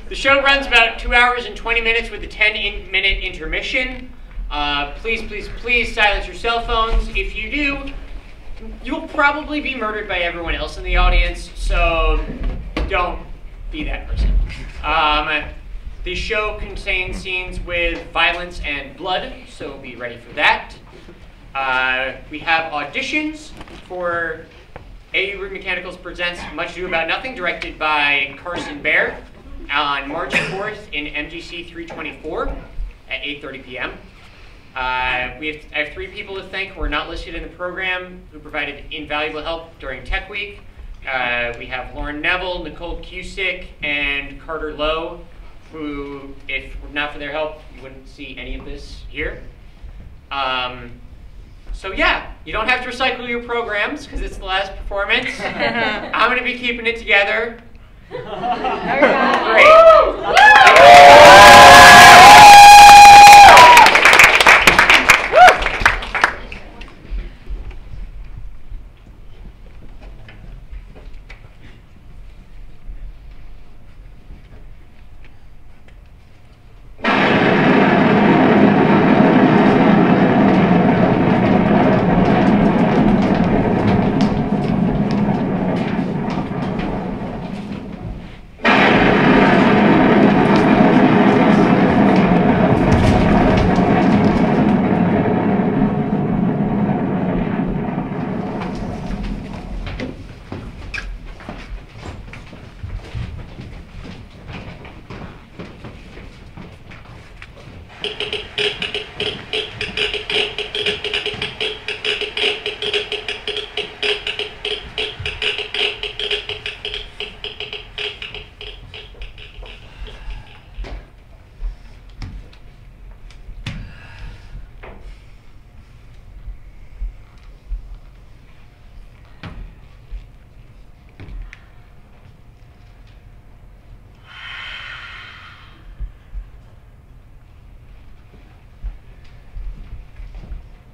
The show runs about 2 hours and 20 minutes with a 10-minute intermission. Please silence your cell phones. If you do, you'll probably be murdered by everyone else in the audience, so don't be that person. The show contains scenes with violence and blood, so be ready for that. We have auditions for AU Root Mechanicals Presents Much Ado About Nothing, directed by Carson Bear, on March 4th in MGC 324 at 8:30 p.m. I have 3 people to thank who are not listed in the program who provided invaluable help during Tech Week. We have Lauren Neville, Nicole Cusick, and Carter Lowe, who, if not for their help, you wouldn't see any of this here. So yeah, you don't have to recycle your programs because it's the last performance. I'm going to be keeping it together. Great.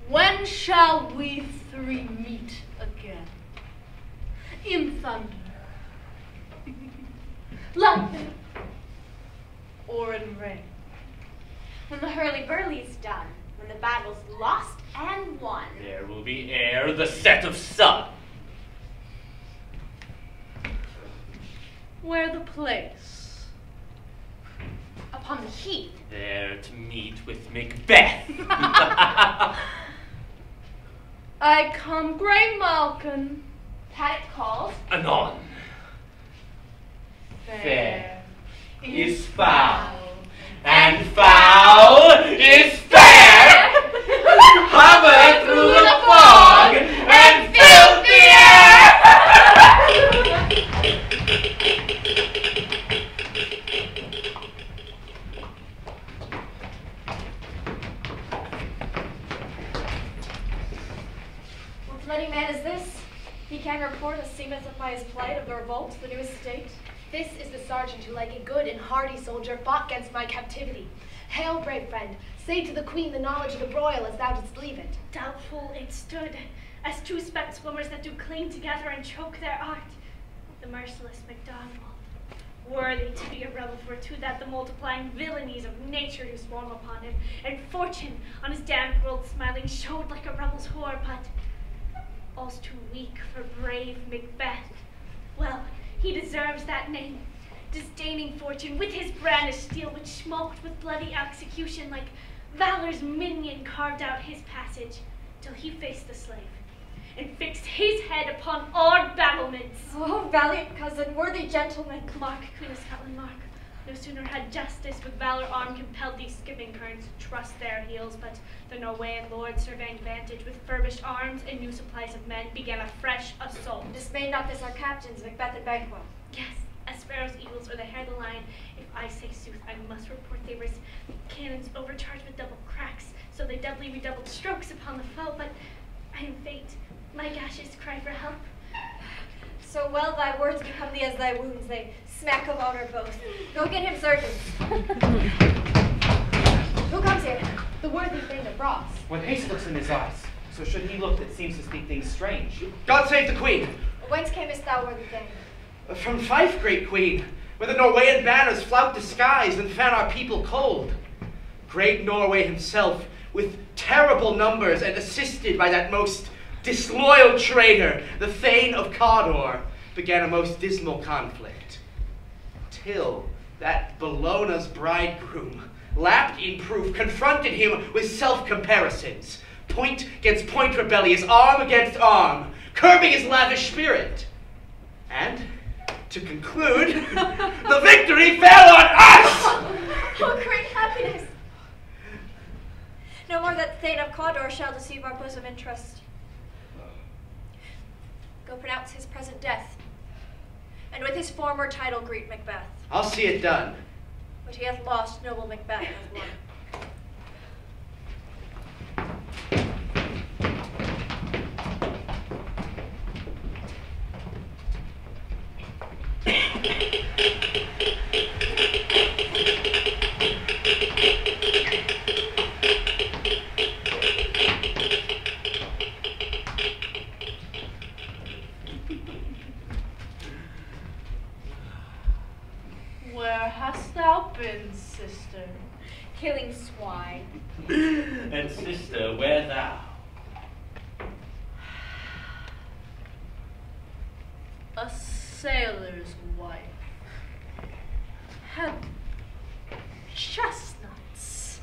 When shall we 3 meet again? In thunder, lightning, or in rain? When the hurly-burly's done, when the battle's lost and won. There will be ere the set of sun. Where the place? Upon the heath. There to meet with Macbeth. I come, Grey Malkin. That it calls. Anon. Fair is foul, and foul is fair. Hover through the fog and fill the air. What bloody man is this? He can report as seemeth by his plight of the revolt, the new estate. This is the sergeant who, like a good and hardy soldier, fought against my captivity. Hail, brave friend, say to the queen the knowledge of the broil as thou didst leave it. Doubtful it stood, as two spent swimmers that do cling together and choke their art. The merciless MacDonald, worthy to be a rebel for to that the multiplying villainies of nature do swarm upon him, and fortune on his damned world smiling showed like a rebel's whore, but all's too weak for brave Macbeth. Well, he deserves that name, disdaining fortune with his brandished steel, which smoked with bloody execution like valor's minion carved out his passage, till he faced the slave, and fixed his head upon our battlements. Oh, valiant cousin, worthy gentleman. Mark, Queen of Scotland, mark. No sooner had justice with valor armed compelled these skipping currents to trust their heels, but the Norwegian lord, surveying vantage with furbished arms and new supplies of men, began a fresh assault. Dismay not this our captains, Macbeth and Banquo. Yes, as sparrows, eagles, or the hare the lion, if I say sooth, I must report they were cannons overcharged with double cracks, so they doubly redoubled strokes upon the foe, but I am faint. My gashes cry for help. So well thy words become thee as thy wounds, they smack of honor both. Go get him, surgeons. Who comes here? The worthy thing of Ross. When haste looks in his eyes, so should he look that seems to speak things strange. God save the Queen! Whence camest thou, worthy thing? From Fife, great Queen. where the Norwegian banners flout the skies and fan our people cold. Great Norway himself, with terrible numbers and assisted by that most disloyal traitor, the Thane of Cawdor, began a most dismal conflict. Till that Bellona's bridegroom, lapped in proof, confronted him with self-comparisons, point against point rebellious, arm against arm, curbing his lavish spirit. And, to conclude, the victory fell on us! Oh, great happiness! No more that Thane of Cawdor shall deceive our bosom interest. Go pronounce his present death, and with his former title greet Macbeth. I'll see it done. Which he hath lost, noble Macbeth hath won. Where hast thou been, sister? Killing swine. And sister, where thou? A sailor's wife had chestnuts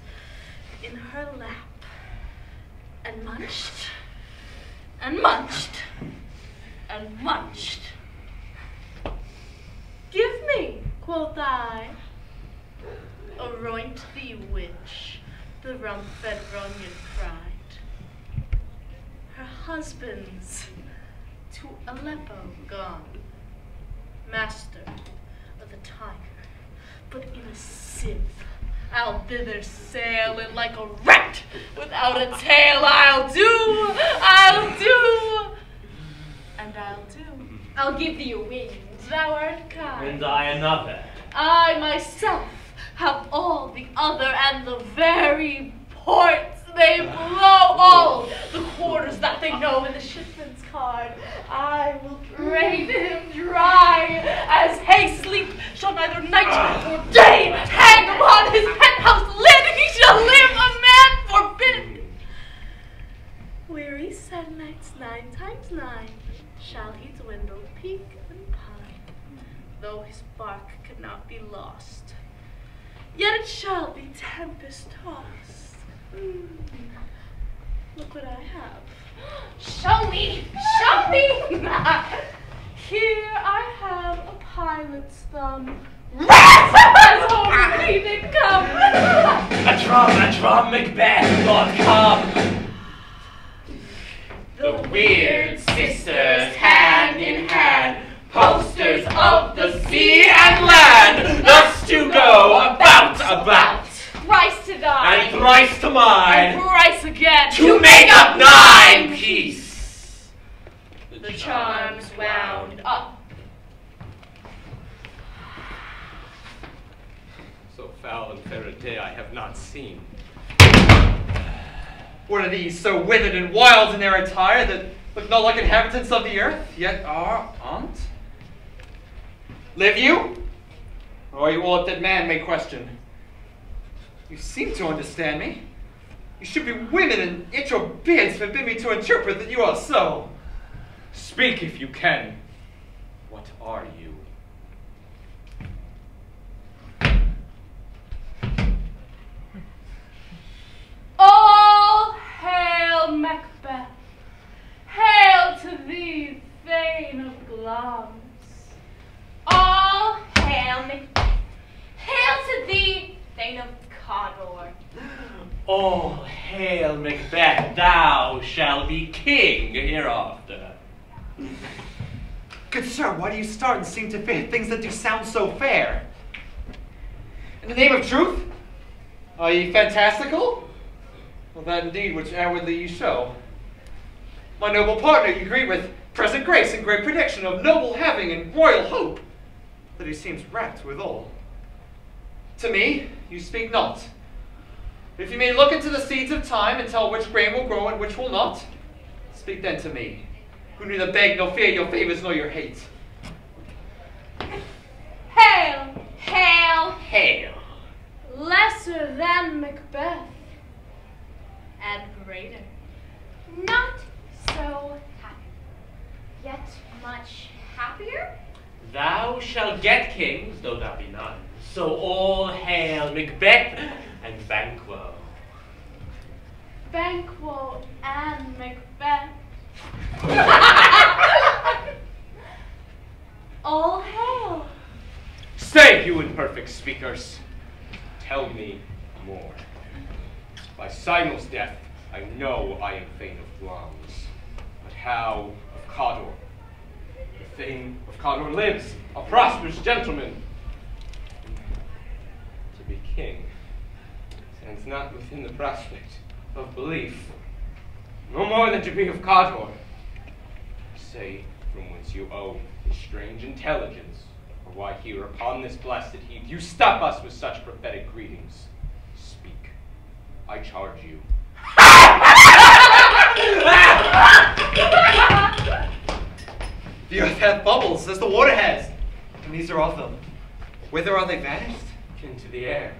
in her lap and munched and munched and munched. Give me, quoth I, aroint thee which, the rump-fed Runyon cried. Her husband's to Aleppo gone, master of the Tiger, but in a sieve I'll thither sail, and like a rat without a tail I'll do, and I'll do. I'll give thee a wing. Thou art kind. And I another. I myself have all the other, and the very ports they blow, all the quarters that they know in the shipman's card. I will drain him dry, as hay sleep shall neither night nor day hang upon his penthouse lid. He shall live a man forbid. Weary sad nights 9 times 9 shall he dwindle, peak and pine, though his bark could not be lost. Yet it shall be tempest tossed. Look what I have. Show me! Show me! Here I have a pilot's thumb. As home we did come. A drum, Macbeth, Lord come. The weird sisters, hand in hand, posters of the sea and land, thus to go about, Thrice to die. and thrice to mine, And thrice again. to make up 9 peace. The charms wound up. So foul and fair a day I have not seen. What are these, so withered and wild in their attire, that look not like inhabitants of the earth, yet are aunt? Live you? Or are you all that man may question? You seem to understand me. You should be women, and yet your beards forbid me to interpret that you are so. Speak if you can. What are you? All hail Macbeth. Hail to thee, Thane of Glamis. All hail Macbeth. Hail to thee, Thane of Cawdor. All hail Macbeth, thou shalt be king hereafter. Good sir, why do you start and seem to fear things that do sound so fair? In the name of truth, are ye fantastical? Well, that indeed which outwardly you show. My noble partner you greet with present grace and great prediction of noble having and royal hope, that he seems rapt withal. To me, you speak not. If you may look into the seeds of time and tell which grain will grow and which will not, speak then to me, who neither beg nor fear your favors nor your hate. Hail hail. Lesser than Macbeth. And greater. Not so happy. Yet much happier? Thou shalt get kings, though thou be none. So all hail Macbeth and Banquo. Banquo and Macbeth. All hail. Stay, you imperfect speakers. Tell me more. By Signal's death, I know I am Thane of Glamis. But how of Cawdor? The Thane of Cawdor lives, a prosperous gentleman. To be king stands not within the prospect of belief, no more than to be of Cawdor. Say from whence you owe this strange intelligence, or why here upon this blasted heath you stop us with such prophetic greetings. Speak, I charge you. The earth hath bubbles, as the water has, and these are of them. Whither are they vanished? Into the air,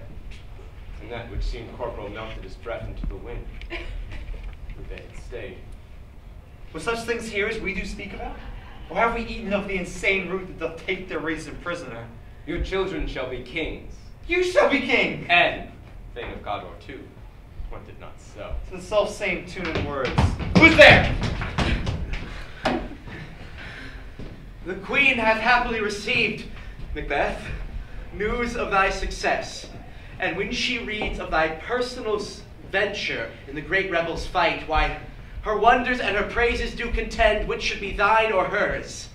and that which seemed corporal melted his breath into the wind. Where they had stayed. Were such things here as we do speak about? Or have we eaten of the insane root that doth take their reason prisoner? Your children shall be kings, You shall be king! and Thane of Cawdor too. Want it not so. It's the self-same tune and words. Who's there? The queen hath happily received, Macbeth, news of thy success. And when she reads of thy personal venture in the great rebels' fight, why, her wonders and her praises do contend which should be thine or hers.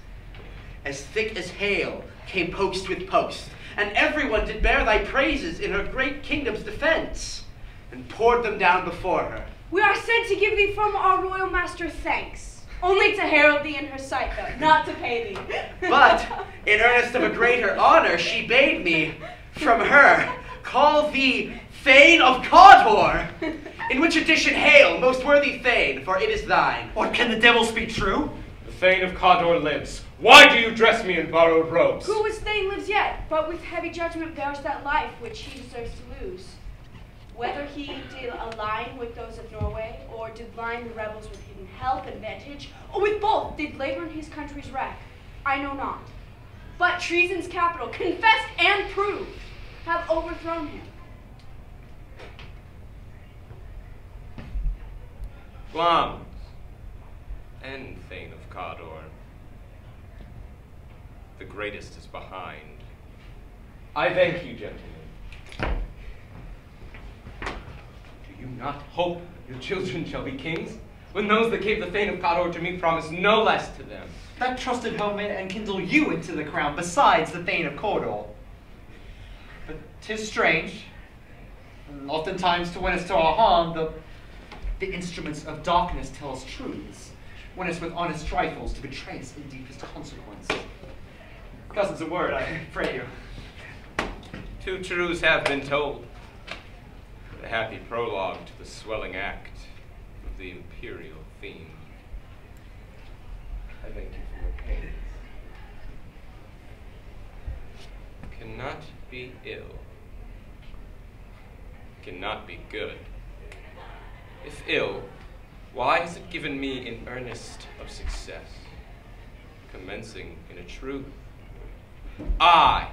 As thick as hail came post with post, and everyone did bear thy praises in her great kingdom's defense, and poured them down before her. We are sent to give thee from our royal master thanks. Only to herald thee in her sight, though, not to pay thee. But, in earnest of a greater honor, she bade me, from her, call thee Thane of Cawdor. In which addition hail, most worthy Thane, for it is thine. What, can the devils be true? The Thane of Cawdor lives. Why do you dress me in borrowed robes? Who as Thane lives yet, but with heavy judgment bears that life which he deserves to lose. Whether he did align with those of Norway, or did line the rebels with hidden help and vantage, or with both did labor in his country's wreck, I know not. But treason's capital, confessed and proved, have overthrown him. Glamis and Thane of Cawdor. The greatest is behind. I thank you, gentlemen. Do you not hope your children shall be kings, when those that gave the Thane of Cawdor to me promised no less to them? That trusted helmet and kindle you into the crown, besides the Thane of Cawdor. But 'tis strange, and oftentimes to win us to our harm, the instruments of darkness tell us truths, win us with honest trifles to betray us in deepest consequence. Cousin's a word, I pray you. 2 truths have been told. The happy prologue to the swelling act of the imperial theme. I thank you for your pains. Cannot be ill. Cannot be good. If ill, why has it given me in earnest of success, commencing in a truth? I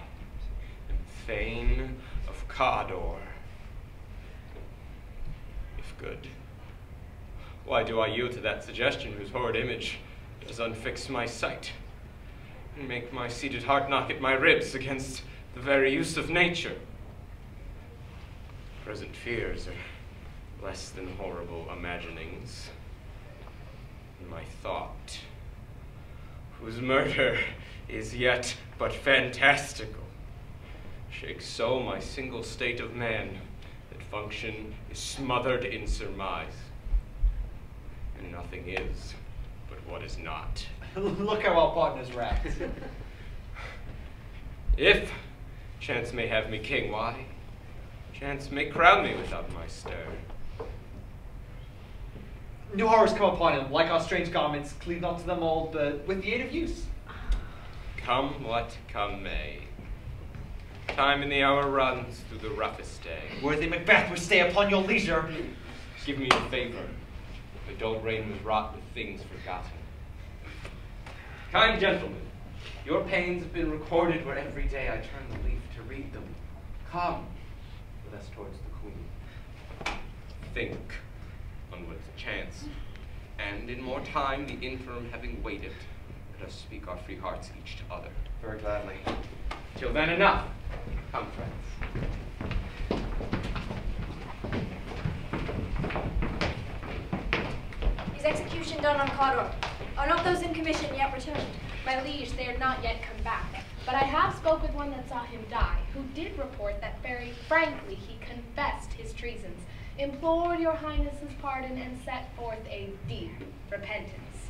am Thane of Cawdor. If good, why do I yield to that suggestion whose horrid image does unfix my sight, and make my seated heart knock at my ribs against the very use of nature? Present fears are less than horrible imaginings. And my thought, whose murder is yet but fantastical, shakes so my single state of man that function is smothered in surmise, and nothing is but what is not. Look how our partners racked. If chance may have me king, why? Chance may crown me without my stir. New horrors come upon him, like our strange garments, cleave not to them old, but with the aid of use. Come what come may. Time in the hour runs through the roughest day. Worthy Macbeth would stay upon your leisure. Give me a favor. The dull reign was wrought with things forgotten. Kind gentlemen, your pains have been recorded where every day I turn the leaf to read them. Come with us towards the Queen. Think on what's a chance, and in more time, the interim having waited, let us speak our free hearts each to other. Very gladly. Till then, enough. Come, friends. Is execution done on Cawdor? Are not those in commission yet returned? My liege, they are not yet come back. But I have spoke with one that saw him die, who did report that very frankly he confessed his treasons, implored your highness's pardon, and set forth a deep repentance.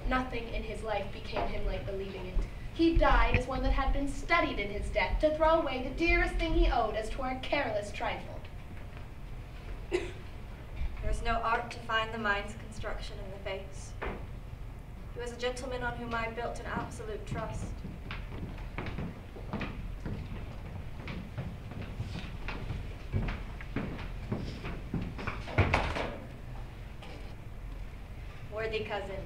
Nothing in his life became him like believing it. He died as one that had been studied in his death, to throw away the dearest thing he owed as 'twere a careless trifle. There is no art to find the mind's construction in the face. He was a gentleman on whom I built an absolute trust. Worthy cousin,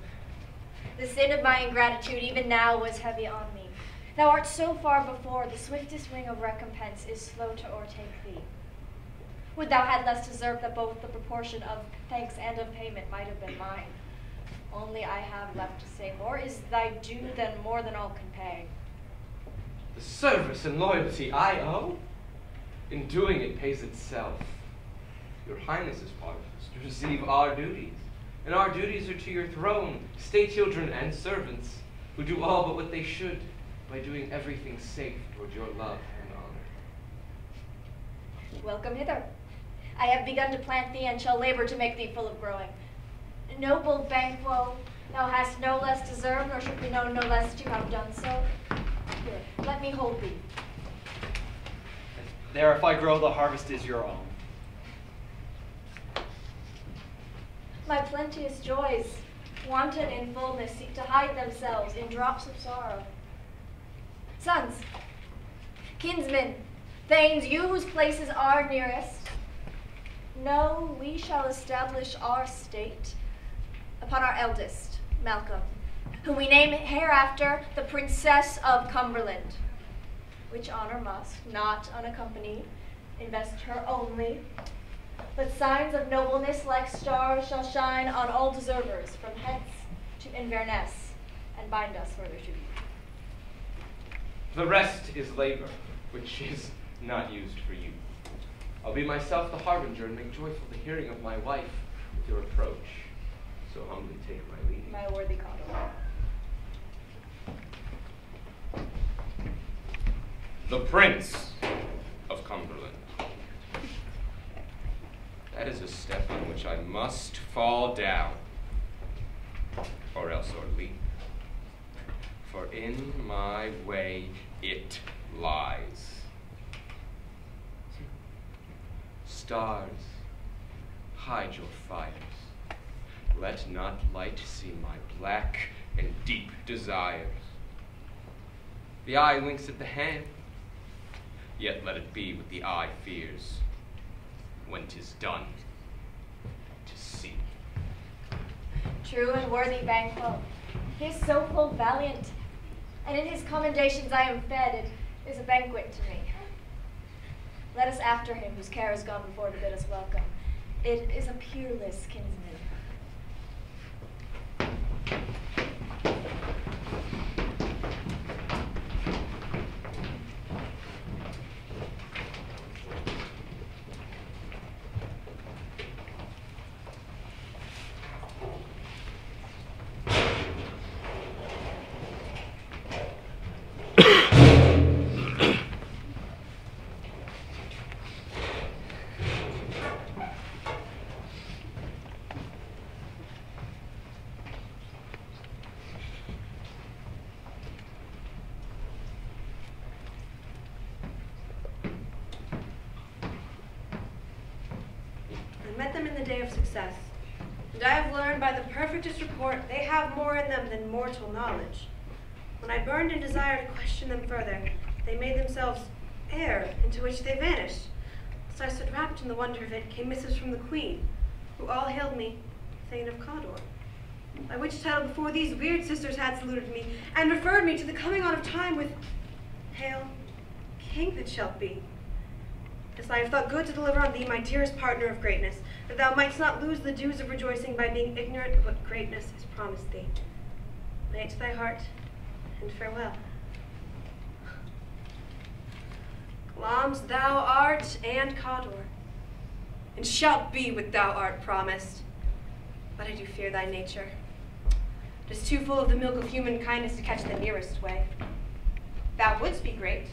the sin of my ingratitude even now was heavy on me. Thou art so far before, the swiftest wing of recompense is slow to o'ertake thee. Would thou had less deserved that both the proportion of thanks and of payment might have been mine. Only I have left to say, more is thy due than more than all can pay. The service and loyalty I owe, in doing it pays itself. Your Highness's part is to receive our duties, and our duties are to your throne, state children, and servants, who do all but what they should, by doing everything safe toward your love and honor. Welcome hither. I have begun to plant thee, and shall labor to make thee full of growing. Noble Banquo, thou hast no less deserved, nor should be known no less to have done so. Here, let me hold thee. There, if I grow, the harvest is your own. My plenteous joys, wanton in fullness, seek to hide themselves in drops of sorrow. Sons, kinsmen, thanes, you whose places are nearest, know we shall establish our state upon our eldest, Malcolm, whom we name hereafter the Princess of Cumberland, which honor must, not unaccompanied, invest her only, but signs of nobleness like stars shall shine on all deservers from hence to Inverness, and bind us further to you. The rest is labor, which is not used for you. I'll be myself the harbinger and make joyful the hearing of my wife with your approach. So humbly take my leave. My worthy Cawdor. The Prince of Cumberland. That is a step on which I must fall down, or else or leap. For in my way it lies. Stars, hide your fires. Let not light see my black and deep desires. The eye winks at the hand, yet let it be what the eye fears. When 'tis done, to see. True and worthy Banquo, he is so full valiant, and in his commendations I am fed. It is a banquet to me. Let us after him, whose care is gone before to bid us welcome. It is a peerless kinsman. Met them in the day of success, and I have learned by the perfectest report they have more in them than mortal knowledge. When I burned in desire to question them further, they made themselves air into which they vanished. So I stood wrapped in the wonder of it, came missives from the Queen, who all hailed me Thane of Cawdor, by which title before these weird sisters had saluted me, and referred me to the coming on of time with, Hail, King that shalt be. This I have thought good to deliver on thee, my dearest partner of greatness, that thou mightst not lose the dues of rejoicing by being ignorant of what greatness is promised thee. Lay it to thy heart, and farewell. Glamis thou art, and Cawdor, and shalt be what thou art promised. But I do fear thy nature. It is too full of the milk of human kindness to catch the nearest way. Thou wouldst be great,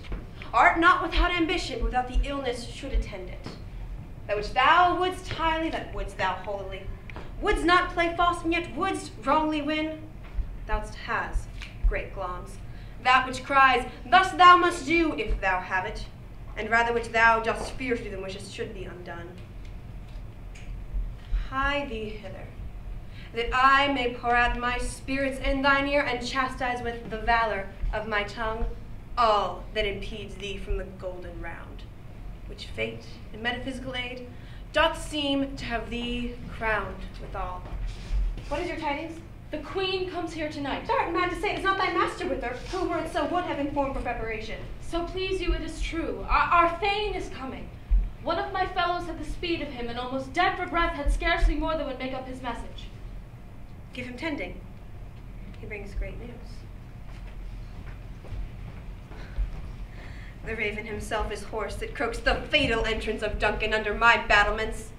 art not without ambition, without the illness should attend it. That which thou wouldst highly, that wouldst thou holily. Wouldst not play false, and yet wouldst wrongly win. Thou'st has, great Glamis, that which cries, thus thou must do, if thou have it, and rather which thou dost fear to do than wishes should be undone. Hie thee hither, that I may pour out my spirits in thine ear, and chastise with the valor of my tongue all that impedes thee from the golden round, which fate and metaphysical aid doth seem to have thee crowned withal. What is your tidings? The Queen comes here tonight. Thou art mad to say it is not thy master with her, who were it so would have informed for preparation. So please you, it is true. Our Thane is coming. One of my fellows had the speed of him, and almost dead for breath, had scarcely more than would make up his message. Give him tending. He brings great news. The raven himself is hoarse that croaks the fatal entrance of Duncan under my battlements.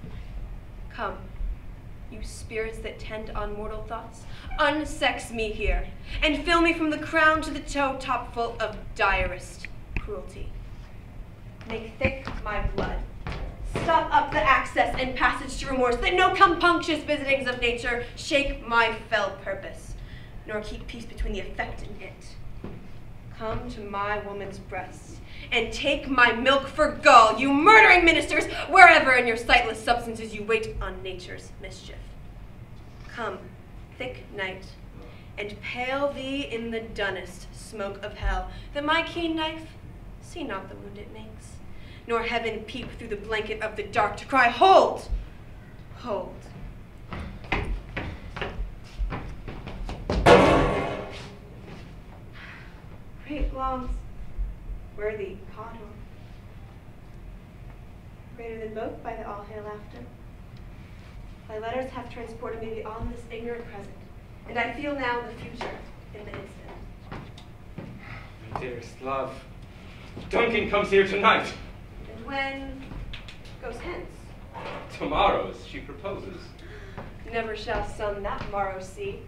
Come, you spirits that tend on mortal thoughts, unsex me here, and fill me from the crown to the toe top full of direst cruelty. Make thick my blood. Stop up the access and passage to remorse, that no compunctious visitings of nature shake my fell purpose, nor keep peace between the effect and it. Come to my woman's breast, and take my milk for gall, you murdering ministers, wherever in your sightless substances you wait on nature's mischief. Come, thick night, and pale thee in the dunnest smoke of hell, that my keen knife see not the wound it makes, nor heaven peep through the blanket of the dark to cry, hold, hold. Great Glamis, worthy Cawdor, greater than both by the all hail after. Thy letters have transported me beyond this ignorant present, and I feel now the future in the instant. My dearest love, Duncan comes here tonight. And when goes hence? Tomorrow, as she proposes. Never shall sun that morrow see.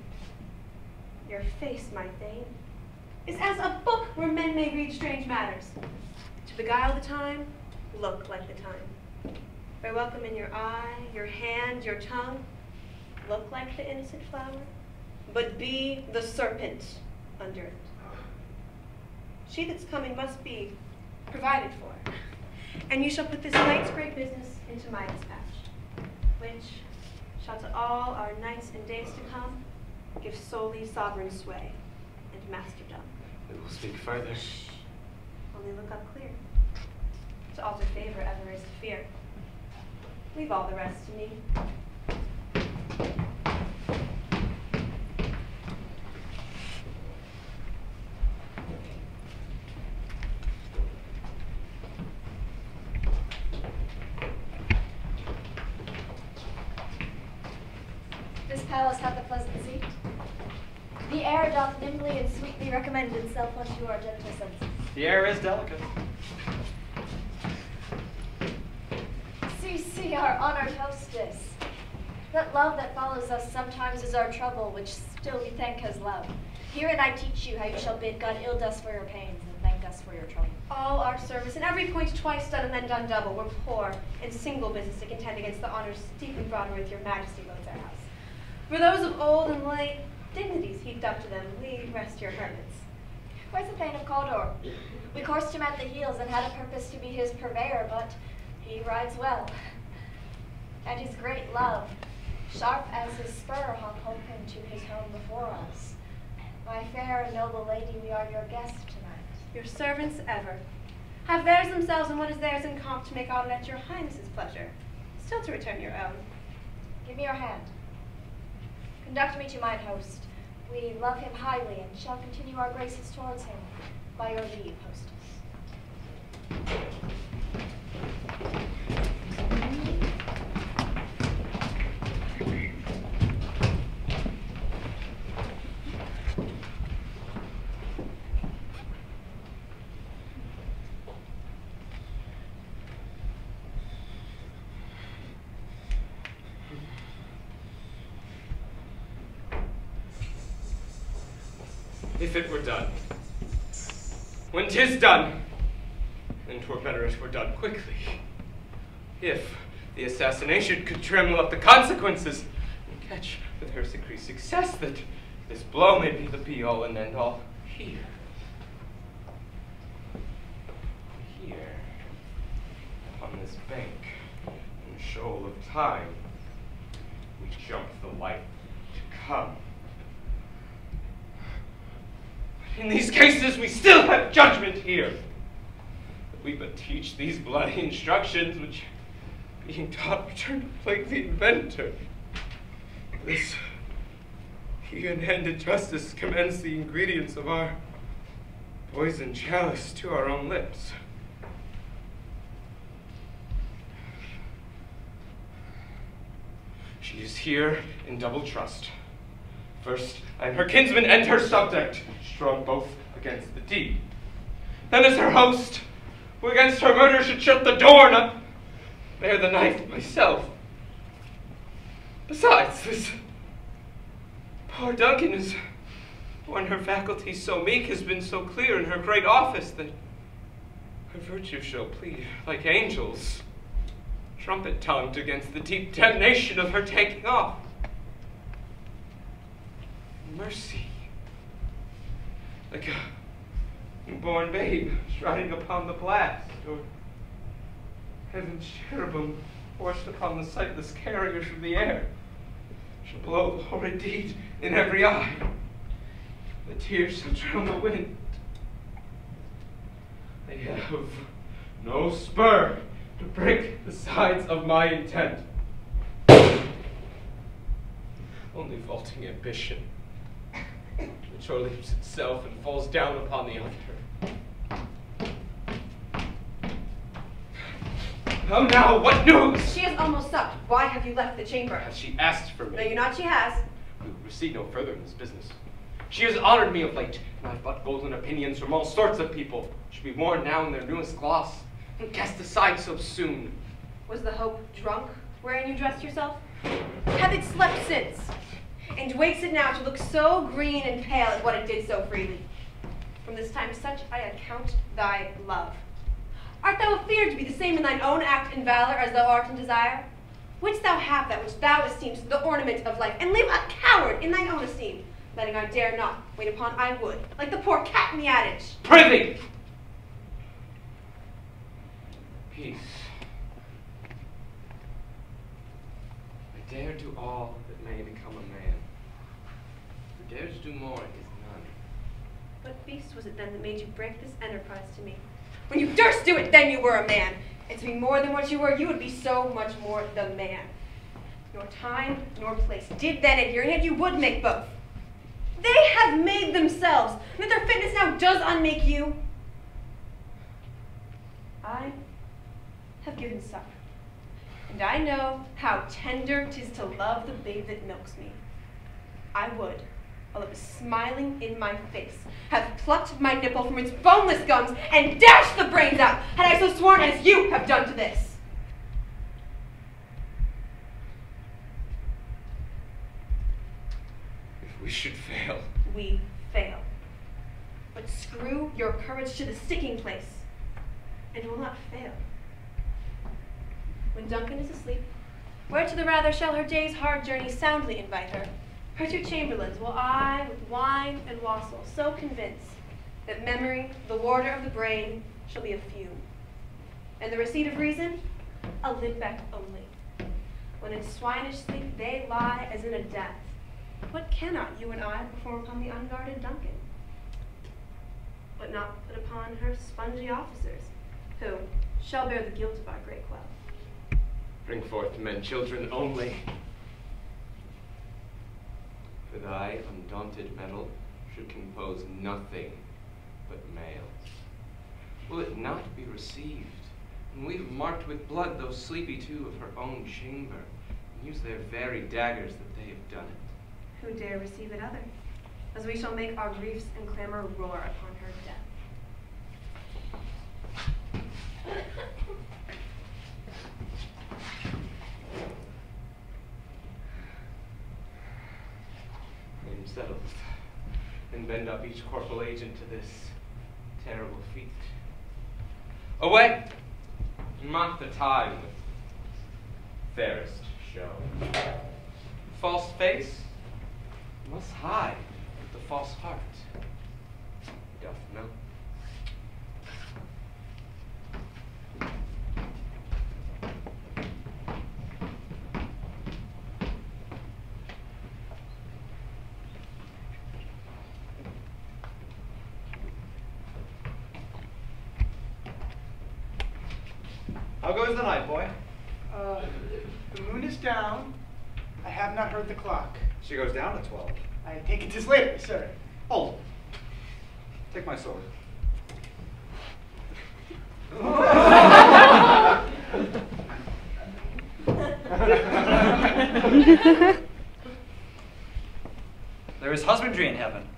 Your face, my Thane, is as a book where men may read strange matters. To beguile the time, look like the time. By welcome in your eye, your hand, your tongue, look like the innocent flower, but be the serpent under it. She that's coming must be provided for, and you shall put this night's great business into my dispatch, which shall to all our nights and days to come give solely sovereign sway and masterdom. We will speak further. Shh. Only look up clear. To alter favor ever is to fear. Leave all the rest to me. This palace hath a pleasant seat. The air doth nimbly and sweetly recommend itself unto our gentle senses. The air is delicate. See, our honored hostess. That love that follows us sometimes is our trouble, which still we thank as love. Herein I teach you how you shall bid God ill us for your pains, and thank us for your trouble. All our service, in every point twice done and then done double, we're poor and single business to contend against the honors steeply brought with your majesty loads our house. For those of old and late, dignities heaped up to them, we rest your hermits. Where's the Thane of Cawdor? We coursed him at the heels and had a purpose to be his purveyor, but he rides well. And his great love, sharp as his spur, hath holpen him to his home before us. My fair and noble lady, we are your guests tonight. Your servants ever. have theirs themselves and what is theirs in comp to make all at your highness's pleasure, still to return your own. Give me your hand. Conduct me to mine host. We love him highly and shall continue our graces towards him. By your leave, hostess. If it were done, when 'tis done, then 'twere better it were done quickly. If the assassination could tremble up the consequences and catch with her secret success, that this blow may be the be-all and end-all here. Here, upon this bank, in the shoal of time, we jump the life to come. In these cases, we still have judgment here. But we but teach these bloody instructions, which, being taught, return to plague the inventor. This even-handed justice commends the ingredients of our poison chalice to our own lips. She is here in double trust. First, I am her kinsman and her subject, strong both against the deed. Then as her host, who against her murder should shut the door, not bear the knife myself. Besides, this poor Duncan is, when her faculties so meek, has been so clear in her great office that her virtue shall plead like angels, trumpet-tongued against the deep damnation of her taking off. Mercy, like a newborn babe striding upon the blast, or heaven's cherubim forced upon the sightless carriers of the air, shall blow the horrid deed in every eye. The tears shall drown the wind. They have no spur to break the sides of my intent. Only vaulting ambition, which o'erleaps itself and falls down upon the other. Oh, now, what news? She has almost supped. Why have you left the chamber? Has she asked for me? No, you're not. She has. We will proceed no further in this business. She has honored me of late, and I've bought golden opinions from all sorts of people. Should be worn now in their newest gloss, and cast aside so soon. Was the hope drunk, wherein you dressed yourself? Hath it slept since? And wakes it now to look so green and pale as what it did so freely? From this time such I account thy love. Art thou afeard to be the same in thine own act and valor as thou art in desire? Wouldst thou have that which thou esteemest the ornament of life, and live a coward in thine own esteem, letting I dare not wait upon I would, like the poor cat in the adage? Prithee! Peace. I dare do all that may become a man. Who dares do more is none. What beast was it then that made you break this enterprise to me? When you durst do it, then you were a man. And to be more than what you were, you would be so much more the man. Nor time, nor place did then adhere, and yet you would make both. They have made themselves, and that their fitness now does unmake you. I have given suck, and I know how tender 'tis to love the babe that milks me. I would, while it was smiling in my face, have plucked my nipple from its boneless gums and dashed the brains out, had I so sworn as you have done to this. If we should fail. We fail. But screw your courage to the sticking place, and will not fail. When Duncan is asleep, where to the rather shall her day's hard journey soundly invite her, her two chamberlains will I with wine and wassail so convince that memory, the warder of the brain, shall be a fume, and the receipt of reason a limbeck only. When in swinish sleep they lie as in a death, what cannot you and I perform upon the unguarded Duncan? But not put upon her spongy officers, who shall bear the guilt of our great quell. Bring forth men, children only. For thy undaunted metal should compose nothing but males. Will it not be received? And we've marked with blood those sleepy two of her own chamber, and use their very daggers that they have done it. Who dare receive another, as we shall make our griefs and clamor roar upon her death. Name settled, and bend up each corporal agent to this terrible feat. Away, and mock the time with fairest show. False face must hide with the false heart. Doth know. How goes the night, boy? The moon is down. I have not heard the clock. She goes down at 12. I take it 'tis later, sir. Hold. Take my sword. There is husbandry in heaven.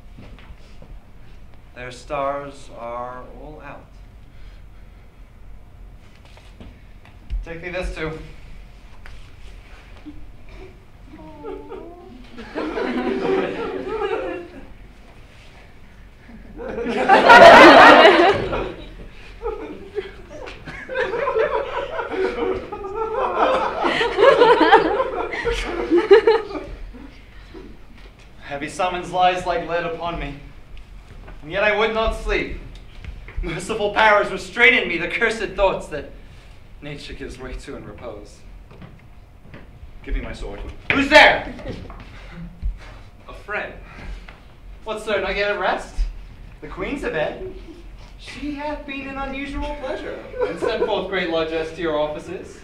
Their stars are all out. Take me this too. Heavy summons lies like lead upon me, and yet I would not sleep. Merciful powers restrain in me the cursed thoughts that nature gives way to in repose. Give me my sword. Who's there? A friend. What, sir, not yet at rest? The queen's abed. She hath been an unusual pleasure, and sent forth great largesse to your offices.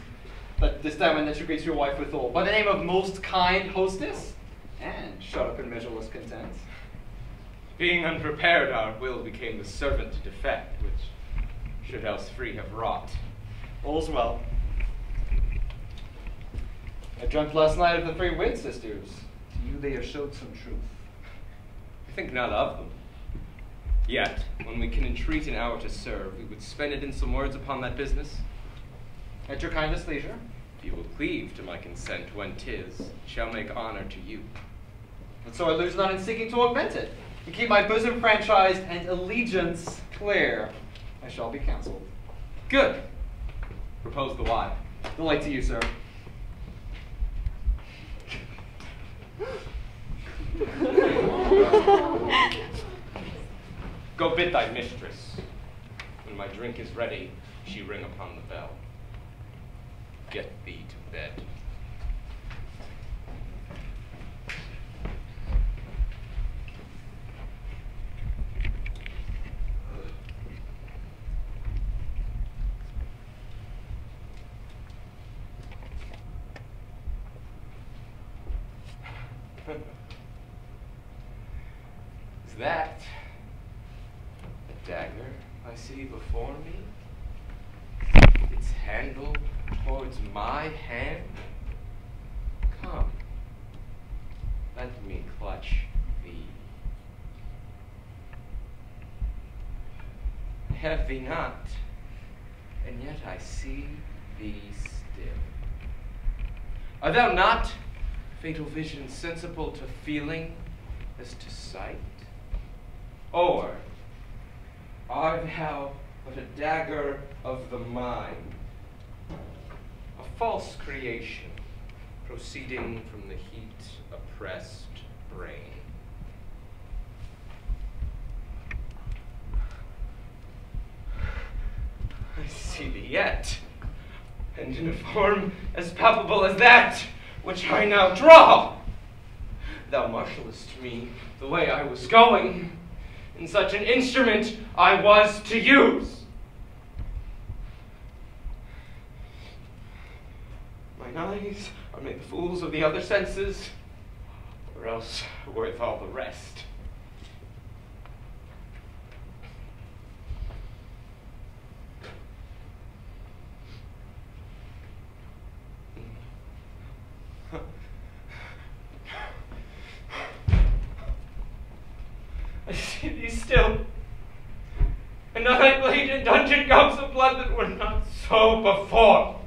But this time when that you greet your wife withal, by the name of most kind hostess, and shut up in measureless content. Being unprepared, our will became the servant to defect, which should else free have wrought. All's well. I dreamt last night of the three Wade sisters. To you they have showed some truth. I think not of them. Yet, when we can entreat an hour to serve, we would spend it in some words upon that business. At your kindest leisure. If you will cleave to my consent when 'tis, it shall make honor to you. And so I lose not in seeking to augment it, and keep my bosom franchised and allegiance clear. I shall be counseled. Good. Propose the why. Delight to you, sir. Go bid thy mistress. When my drink is ready, she ring upon the bell. Get thee to bed. Is that a dagger I see before me? Its handle towards my hand? Come, let me clutch thee. I have thee not, and yet I see thee still. Art thou not, fatal vision, sensible to feeling as to sight? Or art thou but a dagger of the mind, a false creation proceeding from the heat-oppressed brain? I see thee yet, and in a form as palpable as that which I now draw. Thou marshallest me the way I was going, and such an instrument I was to use. Mine eyes are made fools of the other senses, or else worth all the rest. I see these still, and I bleed in dungeon gulps of blood that were not so before.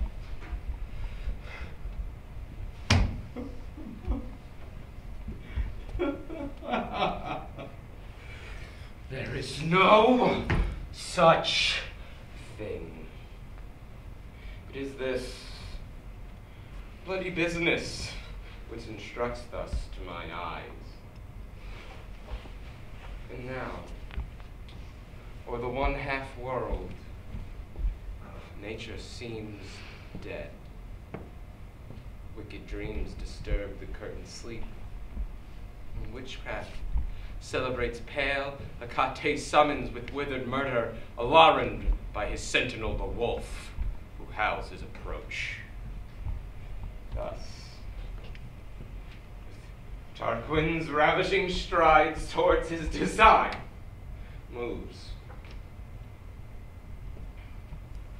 There is no such thing. It is this bloody business which instructs thus to mine eyes. And now, o'er the one half world, nature seems dead. Wicked dreams disturb the curtained sleep. And witchcraft celebrates pale Achate's summons with withered murder, alarmed by his sentinel the wolf, who howls his approach. Thus, Tarquin's ravishing strides towards his design moves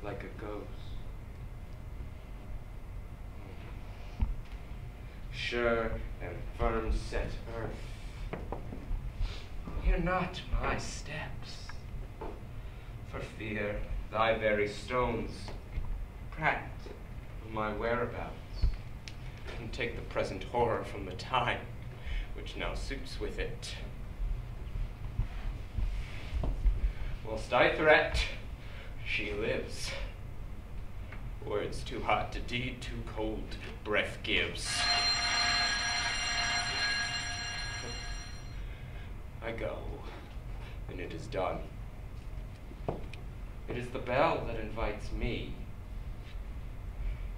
like a ghost. Sure and firm set earth, hear not my steps, for fear thy very stones prat of my whereabouts, and take the present horror from the time which now suits with it. Whilst I threat, she lives. Words too hot to deed, too cold breath gives. I go, and it is done. It is the bell that invites me.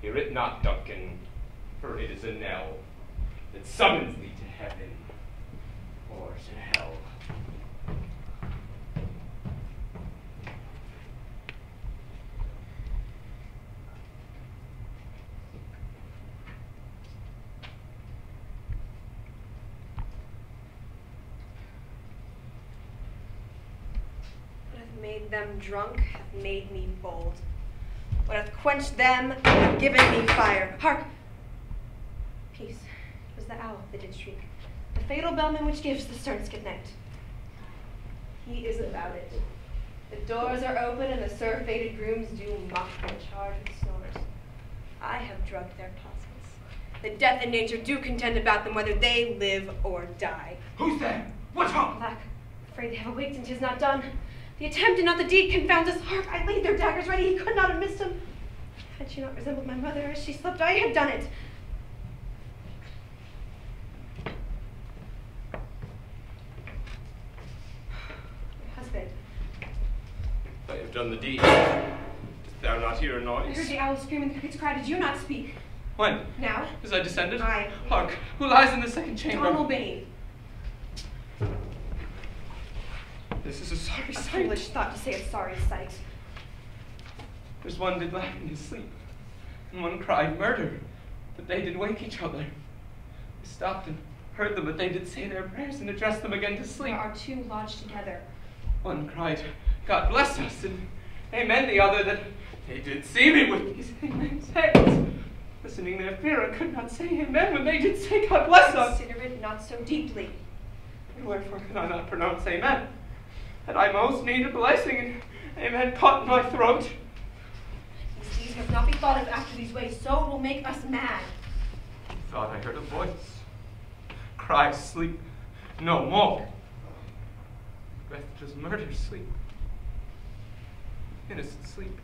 Hear it not, Duncan, for it is a knell that summons thee to heaven or to hell. What hath made them drunk hath made me bold. What hath quenched them hath given me fire. Hark! Peace. It was the owl that did shriek, the fatal bellman which gives the stern skip night. He is about it. The doors are open and the surfeited grooms do mock and charge with snores. I have drugged their pulses. The death and nature do contend about them whether they live or die. Who's there? What's wrong? Alack, afraid they have awaked and 'tis not done. The attempt and not the deed confounds us. Hark, I laid their daggers ready, he could not have missed them. Had she not resembled my mother as she slept, I had done it. My husband. I have done the deed. Dost thou not hear a I noise? heard the owl scream and the crickets cry. Did you not speak? When? Now? As I descended? Aye. Hark, who lies in the second chamber? Donald Bane. This is a sorry A sight. foolish thought to say a sorry sight. There's one did laugh in his sleep, and one cried murder, but they did wake each other. I stopped and heard them, but they did say their prayers and address them again to sleep. There are two lodged together. One cried, God bless us, and amen the other, that they did see me with these amen's heads. Listening their fear, I could not say amen when they did say God bless us. Consider it not so deeply. And wherefore could I not pronounce amen? That I most need a blessing, and amen caught in my throat. These deeds must not be thought of after these ways, so it will make us mad. I thought I heard a voice. Cry, sleep no more. Breath does murder sleep. Innocent sleep.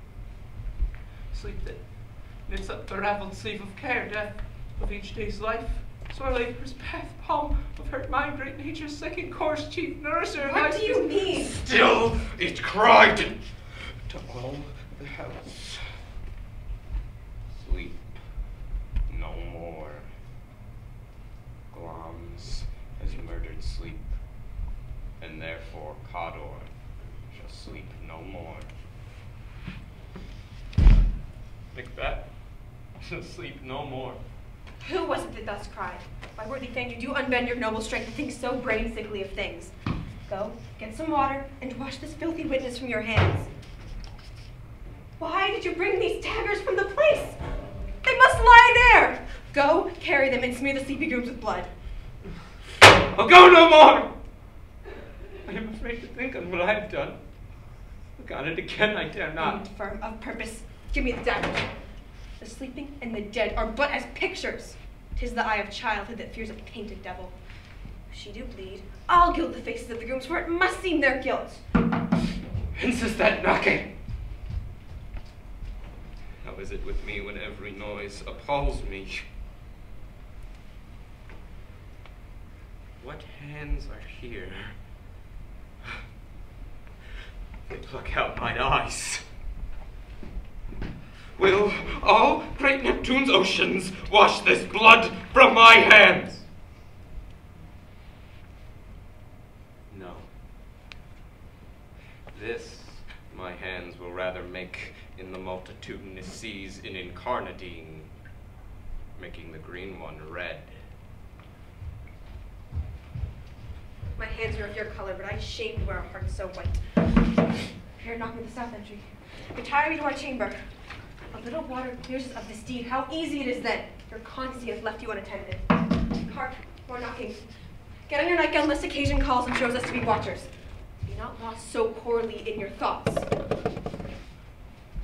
Sleep that knits up the raveled sleeve of care, death of each day's life. Sore labor's path, palm of hurt mind, great nature's second course, chief nourisher. What do you mean? Still it cried to all the house. Sleep no more. Glamis has murdered sleep, and therefore Cador shall sleep no more. Macbeth, to sleep no more. Who was it that thus cried? My worthy Thane, you do unbend your noble strength to think so brain sickly of things. Go, get some water, and wash this filthy witness from your hands. Why did you bring these daggers from the place? They must lie there. Go, carry them, and smear the sleepy grooms with blood. I'll go no more! I am afraid to think on what I have done. Look on it again, I dare not. And firm of purpose, give me the daggers. The sleeping and the dead are but as pictures. 'Tis the eye of childhood that fears a painted devil. If she do bleed, I'll gild the faces of the grooms, for it must seem their guilt. Whence is that knocking? How is it with me when every noise appalls me? What hands are here? They pluck out mine eyes. Will all great Neptune's oceans wash this blood from my hands? No. This my hands will rather make in the multitudinous seas in incarnadine, making the green one red. My hands are of your color, but I shame to wear a heart so white. Here, knock me the south entry. Retire me to our chamber. A little water clears us of this deed. How easy it is then. Your constancy has left you unattended. Hark, more knocking. Get on your nightgown lest occasion calls and shows us to be watchers. Be not lost so poorly in your thoughts.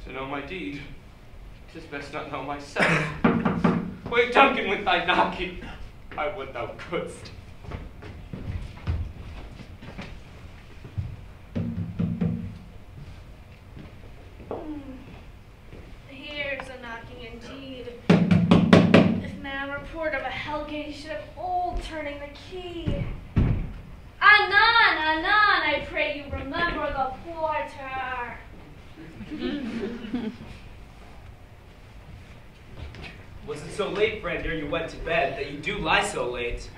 To know my deed, 'tis best not know myself. Wait, Duncan, with thy knocking, I would thou couldst. Here's a knocking indeed. If man report of a hellgate should of old turning the key. Anon, anon, I pray you remember the porter. Was it so late, friend, ere you went to bed, that you do lie so late?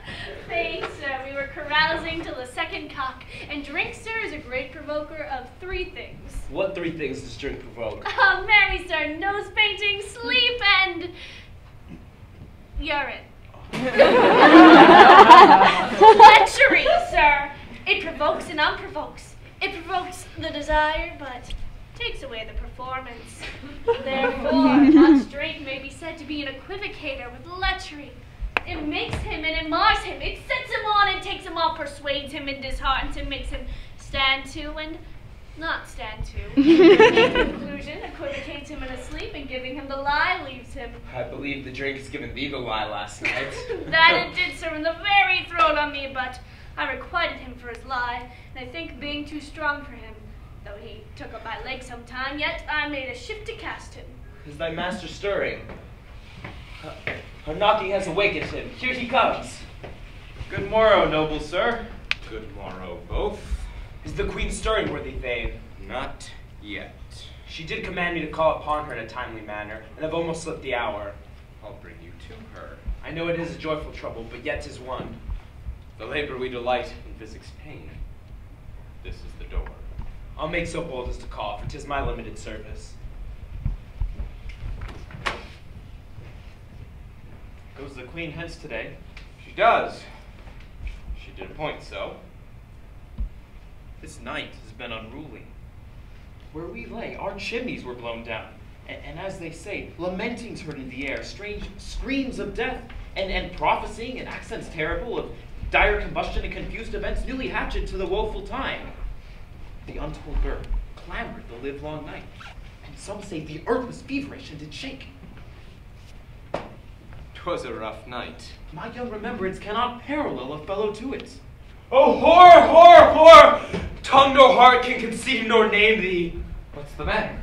Thanks, sir. We were carousing till the second cock, and drink, sir, is a great provoker of three things. What three things does drink provoke? Marry, sir, nose painting, sleep, and urine. Lechery, sir. It provokes and unprovokes. It provokes the desire, but takes away the performance. Therefore, much drink may be said to be an equivocator with lechery. It makes him and it mars him. It sets him on and takes him off, persuades him and disheartens him, makes him stand to and not stand to. In conclusion, equivocates him in a sleep and giving him the lie leaves him. I believe the drink has given thee the lie last night. That it did, sir, in the very throat on me, but I requited him for his lie, and I think being too strong for him, though he took up my leg some time, yet I made a shift to cast him. Is thy master stirring? Her knocking has awakened him. Here he comes. Good morrow, noble sir. Good morrow, both. Is the queen stirring, worthy Thane? Not yet. She did command me to call upon her in a timely manner, and I've almost slipped the hour. I'll bring you to her. I know it is a joyful trouble, but yet 'tis one. The labor we delight in physics pain. This is the door. I'll make so bold as to call, for 'tis my limited service. Goes the queen hence today? She does. She did appoint so. This night has been unruly. Where we lay, our chimneys were blown down. And as they say, lamentings heard in the air, strange screams of death, and prophesying in accents terrible of dire combustion and confused events newly hatched to the woeful time. The untold bird clamored the livelong night, and some say the earth was feverish and did shake. 'Twas a rough night. My young remembrance cannot parallel a fellow to it. Oh, horror, horror, horror! Tongue nor heart can conceive nor name thee. What's the matter?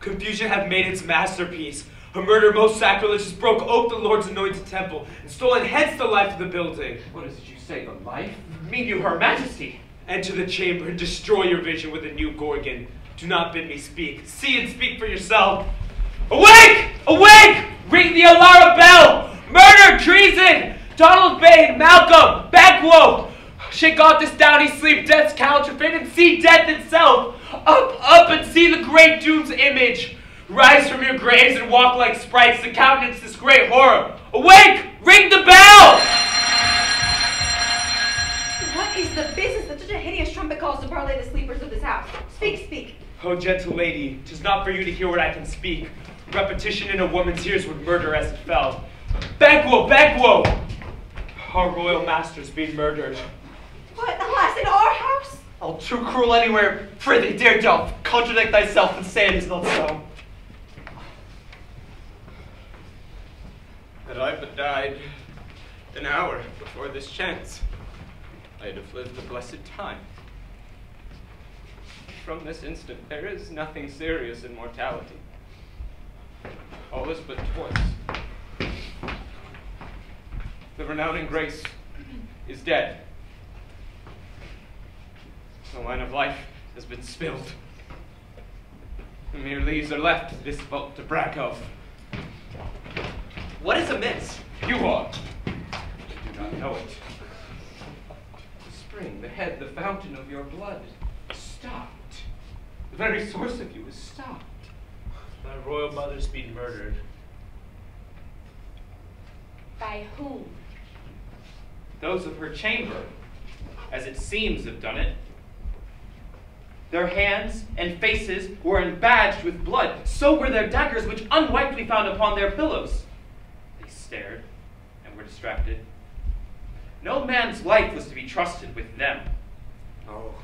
Confusion hath made its masterpiece. Her murder most sacrilegious broke ope the Lord's anointed temple, and stolen hence the life of the building. What is it you say, the life? Mean you her majesty? Enter the chamber and destroy your vision with a new Gorgon. Do not bid me speak. See and speak for yourself. Awake! Awake! Ring the alarm bell! Murder! Treason! Donald Bain! Malcolm! Bagwell! Shake off this downy sleep, death's counterfeit, and see death itself! Up, up, and see the great doom's image! Rise from your graves and walk like sprites to countenance this great horror. Awake! Ring the bell! What is the business that such a hideous trumpet calls to parley the sleepers of this house? Speak, speak. Oh, gentle lady, 'tis not for you to hear what I can speak. Repetition in a woman's ears would murder as it fell. Banquo, Banquo! Our royal master's been murdered. What, alas, in our house? I'll too cruel anywhere. Prithee, dear dove, contradict thyself and say it is not so. Had I but died an hour before this chance, I'd have lived the blessed time. From this instant, there is nothing serious in mortality. All is but toys. The renowning grace is dead. The wine of life has been spilled. The mere leaves are left this vault to brag of. What is amiss? You are. I do not know it. The spring, the head, the fountain of your blood stopped. The very source of you is stopped. My royal mother's been murdered. By whom? Those of her chamber, as it seems, have done it. Their hands and faces were embadged with blood. So were their daggers, which unwiped we found upon their pillows. They stared and were distracted. No man's life was to be trusted with them. Oh,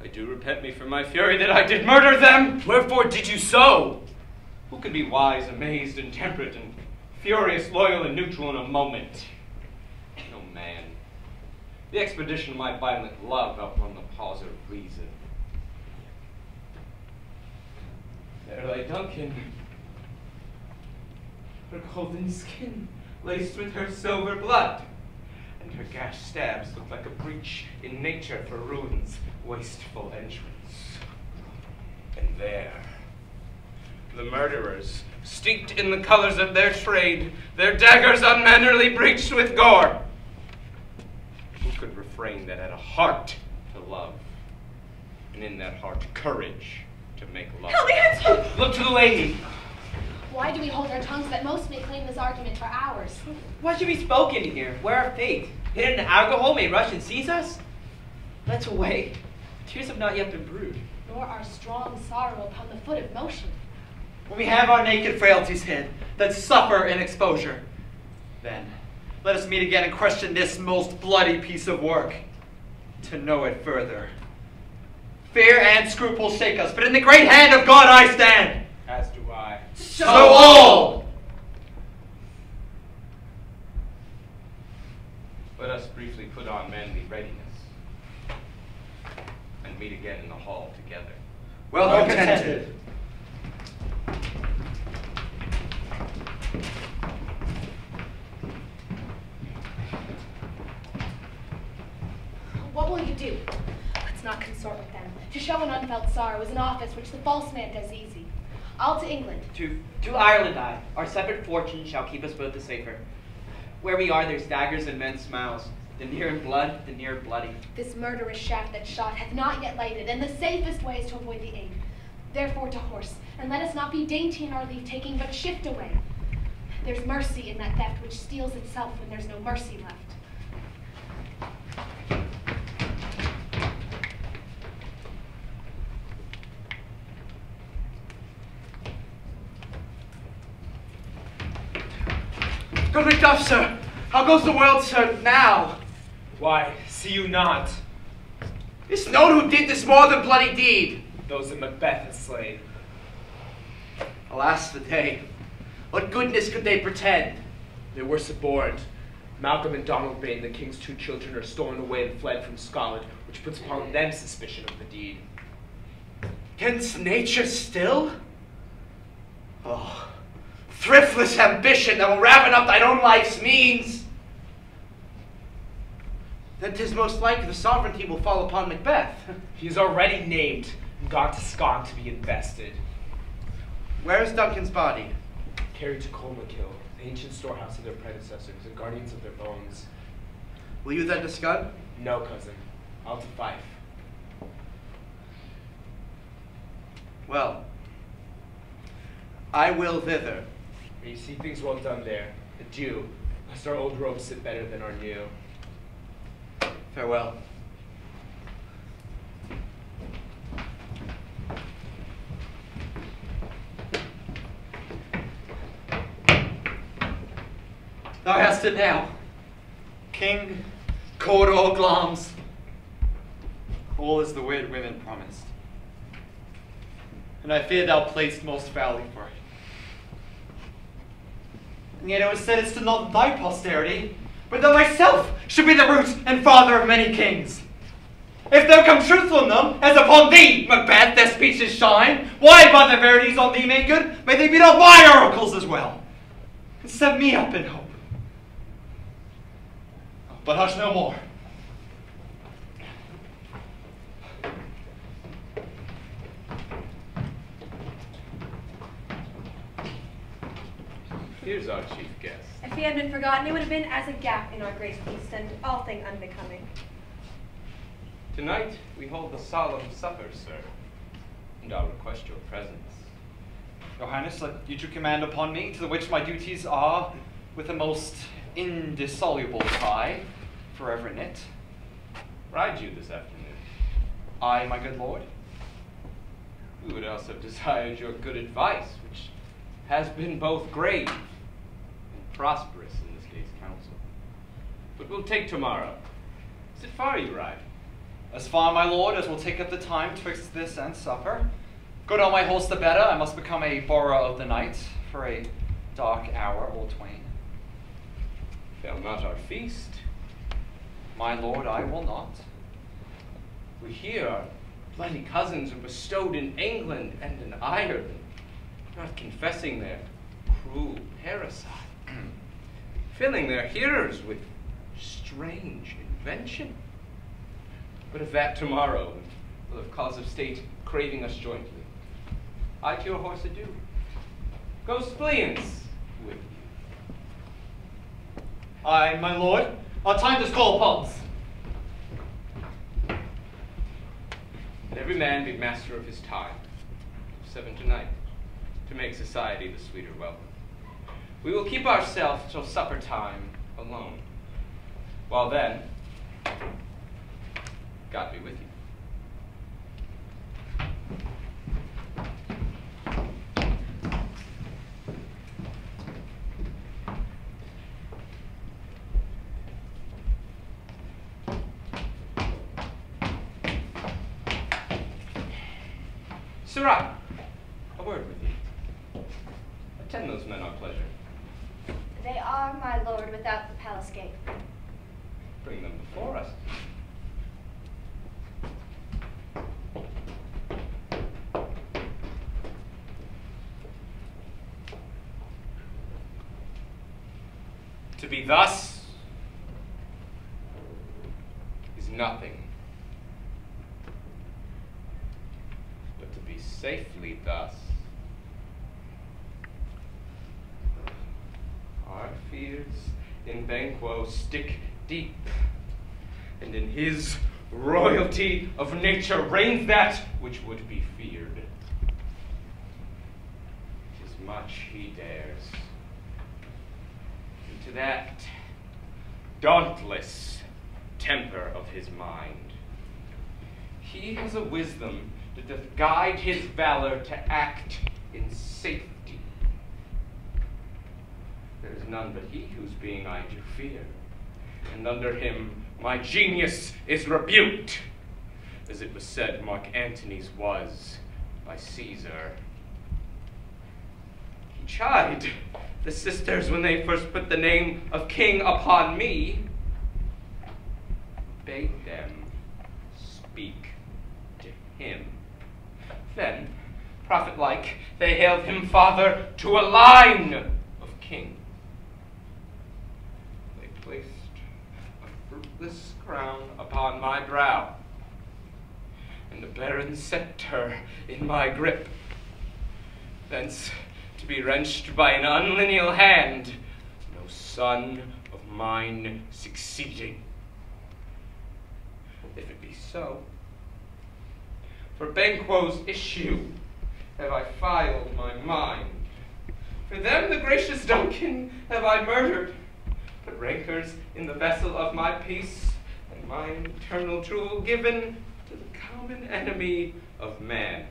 I do repent me for my fury that I did murder them. Wherefore did you so? Who can be wise, amazed, and temperate, and furious, loyal, and neutral in a moment? No man. The expedition of my violent love outrun the pause of reason. There lay Duncan, her golden skin laced with her silver blood, and her gashed stabs looked like a breach in nature for ruin's wasteful entrance. And there, the murderers, steeped in the colors of their trade, their daggers unmannerly breached with gore. Who could refrain that had a heart to love, and in that heart courage to make love? Look to the lady. Why do we hold our tongues that most may claim this argument for hours? What should be spoken here? Where our fate? Hidden in alcohol may rush and seize us? Let's away. Tears have not yet been brewed. Nor our strong sorrow upon the foot of motion. When we have our naked frailties hid, that suffer in exposure, then let us meet again and question this most bloody piece of work, to know it further. Fear and scruple shake us, but in the great hand of God I stand. As do I. So all! Let us briefly put on manly readiness, and meet again in the hall together. Well contented. What will you do? Let's not consort with them. To show an unfelt sorrow is an office which the false man does easy. I'll to England. To Ireland I. Our separate fortune shall keep us both the safer. Where we are, there's daggers and men's smiles. The near in blood, the near bloody. This murderous shaft that shot hath not yet lighted, and the safest way is to avoid the aim. Therefore to horse, and let us not be dainty in our leave-taking, but shift away. There's mercy in that theft which steals itself when there's no mercy left. Good Macduff, sir. How goes the world, sir, now? Why, see you not? It's known who did this more than bloody deed. Those that Macbeth has slain. Alas the day. What goodness could they pretend? They were suborned. Malcolm and Donald Bane, the king's two children, are stolen away and fled from Scotland, which puts upon them suspicion of the deed. Against nature still? Oh, thriftless ambition that will raven up thine own life's means. Then 'tis most likely the sovereignty will fall upon Macbeth. He is already named and gone to Scotland to be invested. Where is Duncan's body? Carried to Colmakill, the ancient storehouse of their predecessors and guardians of their bones. Will you then to Scud? No, cousin. I'll to Fife. Well, I will thither. May you see things well done there. Adieu, lest our old robes sit better than our new. Farewell. Thou hast it now, King Cawdor Glams. All is the weird women promised. And I fear thou playest most foully for it. And yet it was said it's to not thy posterity, but that myself should be the root and father of many kings. If there come truth on them, as upon thee, Macbeth, their speeches shine, why by the verities on thee made good, may they be not my oracles as well, and set me up in hope. But hush no more. Here's our chief guest. If he had been forgotten, it would have been as a gap in our great feast, and all thing unbecoming. Tonight we hold the solemn supper, sir, and I'll request your presence. Your Highness, let you to command upon me, to the which my duties are, with a most indissoluble tie, forever knit. Ride you this afternoon. I, my good lord. We would else have desired your good advice, which has been both grave and prosperous in this day's council. But we'll take tomorrow. Is it far you ride? As far, my lord, as will take up the time twixt this and supper. Good on my horse the better, I must become a borrower of the night, for a dark hour or twain. Fail not our feast. My lord, I will not. We hear our bloody cousins are bestowed in England and in Ireland, not confessing their cruel parricide, filling their hearers with strange invention. But of that tomorrow, will have cause of state craving us jointly. I to your horse adieu. Go spleens with you. I, my lord, our time does call upon us. And every man be master of his time, 7 tonight, to make society the sweeter welcome. We will keep ourselves till supper time alone. While then, God be with you. Sirrah, a word with you. Attend those men on pleasure. They are, my lord, without the palace gate. Bring them before us. To be thus is nothing, but to be safely thus. Our fears in Banquo stick deep, and in his royalty of nature reigns that which would be feared. 'Tis much he dares. To that dauntless temper of his mind, he has a wisdom that doth guide his valor to act in safety. There is none but he whose being I do fear, and under him my genius is rebuked, as it was said Mark Antony's was by Caesar. He chid the sisters when they first put the name of king upon me, bade them speak to him. Then, prophet-like, they hailed him father to a line of king. They placed a fruitless crown upon my brow, and a barren scepter in my grip. Thence, to be wrenched by an unlineal hand, no son of mine succeeding. If it be so, for Banquo's issue have I filed my mind, For them the gracious Duncan have I murdered, but rancors in the vessel of my peace, and mine eternal jewel given to the common enemy of man,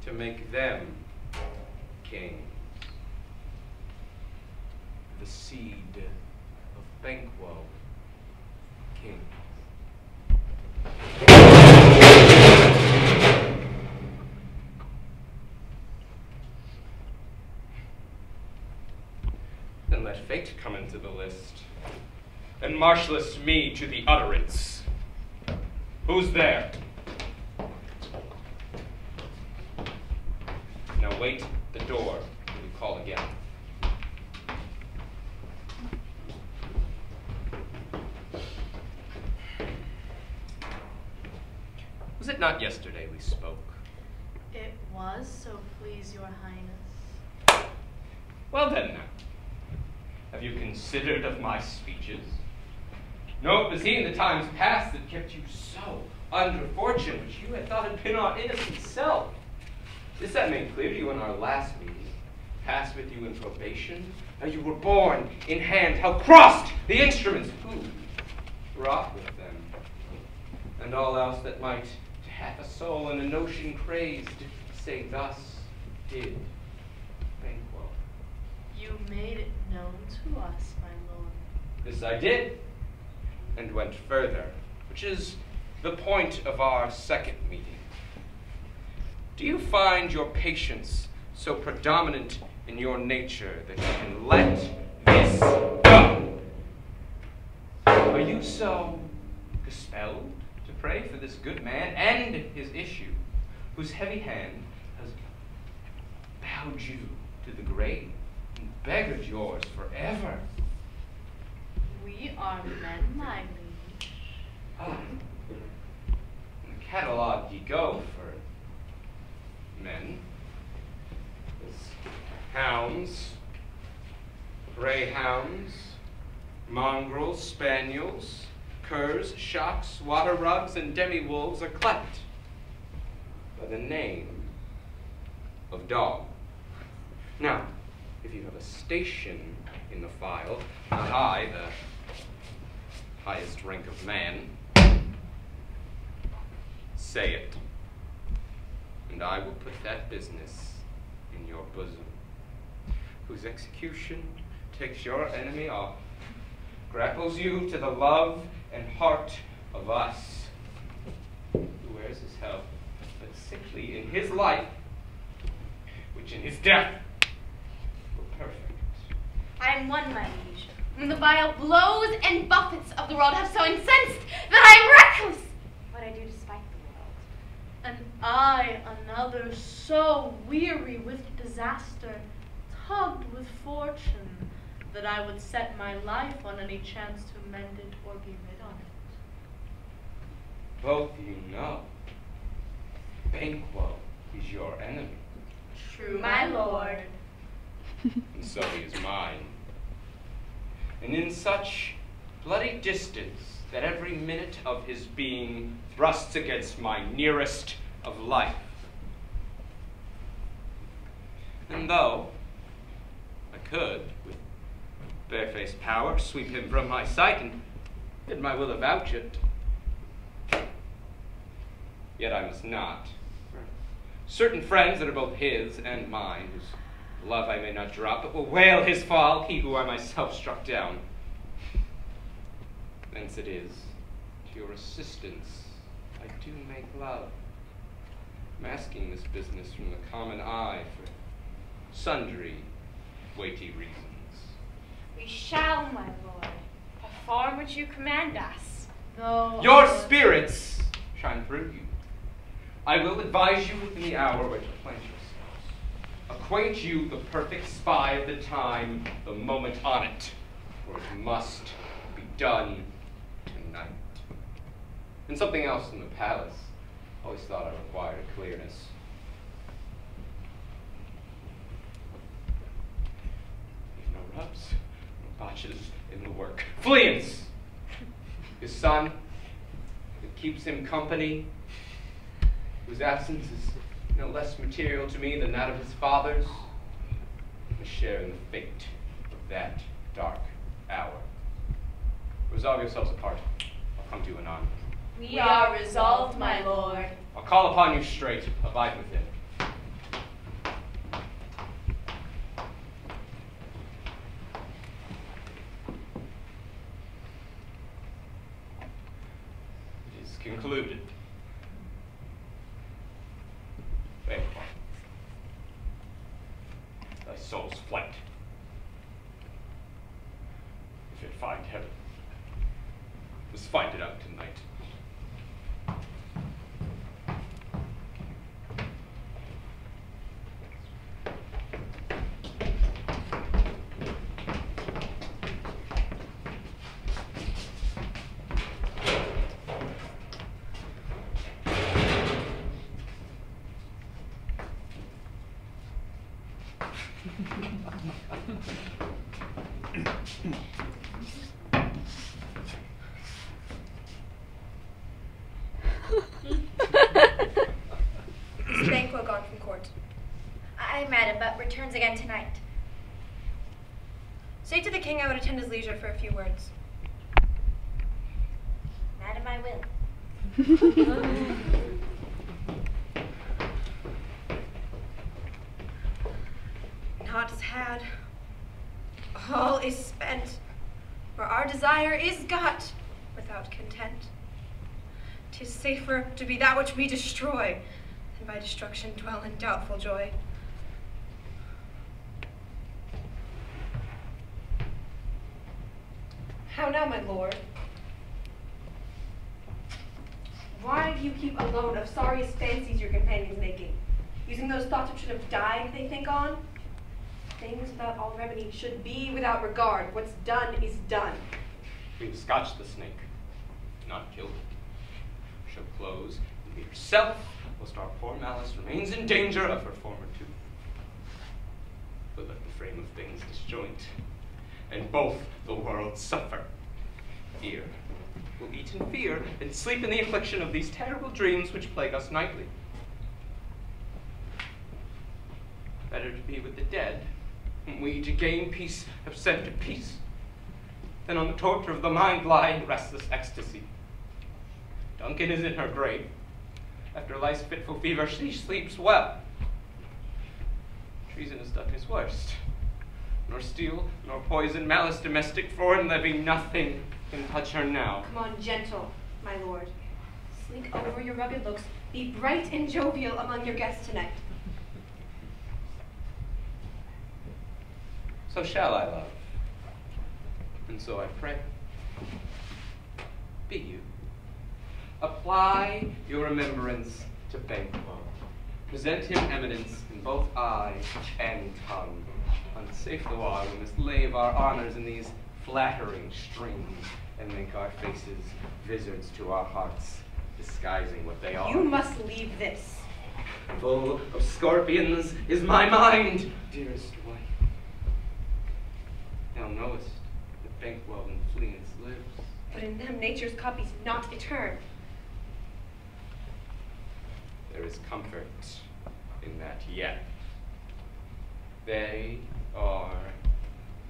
to make them kings. The seed of Banquo, king. Then let fate come into the list, and marshalless me to the utterance. Who's there? Now wait at the door till we call again. Was it not yesterday we spoke? It was, so please your highness. Well then now, have you considered of my speeches? No, it was he in the times past that kept you so under fortune, which you had thought had been our innocent self. This I made clear to you in our last meeting, passed with you in probation, how you were born in hand, how crossed the instruments, who wrought with them, and all else that might to hath a soul and a notion crazed, say thus did Banquo. You made it known to us, my lord. This I did, and went further, which is the point of our second meeting. Do you find your patience so predominant in your nature that you can let this go? Are you so expelled to pray for this good man and his issue, whose heavy hand has bowed you to the grave and beggared yours forever? We are men, my liege. Ah, in the catalogue ye go for men. There's hounds, greyhounds, mongrels, spaniels, curs, shocks, water rugs, and demi-wolves are clept by the name of dog. Now, if you have a station in the file, not I, the highest rank of man, say it, and I will put that business in your bosom, whose execution takes your enemy off, grapples you to the love and heart of us, who wears his health, but sickly in his life, which in his death were perfect. I am one, my liege, whom the vile blows and buffets of the world have so incensed that I am reckless what I do to spite the world. And I, another, so weary with disaster, tugged with fortune, that I would set my life on any chance to mend it or be rid of it. Both you know, Banquo is your enemy. True, my lord. And so he is mine. And in such bloody distance that every minute of his being thrusts against my nearest of life. And though I could, with barefaced power, sweep him from my sight and bid my will avouch it, yet I must not. For certain friends that are both his and mine, whose love I may not drop, but will wail his fall, he who I myself struck down. Thence it is, to your assistance, I do make love, masking this business from the common eye for sundry weighty reasons. We shall, my lord, perform what you command us. Though Your spirits shine through you. I will advise you in the hour where to plant yourselves. Acquaint you the perfect spy of the time, the moment on it, for it must be done tonight. And something else in the palace. Always thought I required a clearness. Leave no rubs, no botches in the work. Fleance! His son, that keeps him company, whose absence is no less material to me than that of his father's, sharing the fate of that dark hour. Resolve yourselves apart. I'll come to you anon. We are resolved, my lord. I'll call upon you straight. Abide within. It is concluded. Wait. Thy soul's flight. If it find heaven, let's find it out tonight. Banquo gone from court. Aye, madam, but returns again tonight. Say to the king I would attend his leisure for a few words. Madam, I will. Naught is had. All is spent. For our desire is got without content. 'Tis safer to be that which we destroy than by destruction dwell in doubtful joy. How now, my lord? Why do you keep alone of sorriest fancies your companions making? Using those thoughts which should have died, they think on? Things without all remedy should be without regard. What's done is done. We've scotched the snake, not killed it. She'll close and be herself, whilst our poor Malice remains in danger of her former tooth. But let the frame of things disjoint, and both the worlds suffer. Fear will eat in fear, and sleep in the affliction of these terrible dreams which plague us nightly. Better to be with the dead, whom we to gain peace have sent to peace, than on the torture of the mind lie in restless ecstasy. Duncan is in her grave. After life's fitful fever, she sleeps well. Treason has done his worst. Nor steel, nor poison, malice, domestic, foreign levy, nothing can touch her now. Come on, gentle, my lord. Slink over your rugged looks. Be bright and jovial among your guests tonight. So shall I, love, and so I pray. Be you. Apply your remembrance to Banquo. Present him eminence in both eye and tongue. Unsafe the while we must lave our honors in these flattering strings, and make our faces vizards to our hearts, disguising what they are. You must leave this. Full of scorpions is my mind, dearest wife. Thou knowest that Banquo in fleance lives. But in them nature's copy's not etern. There is comfort in that yet. They are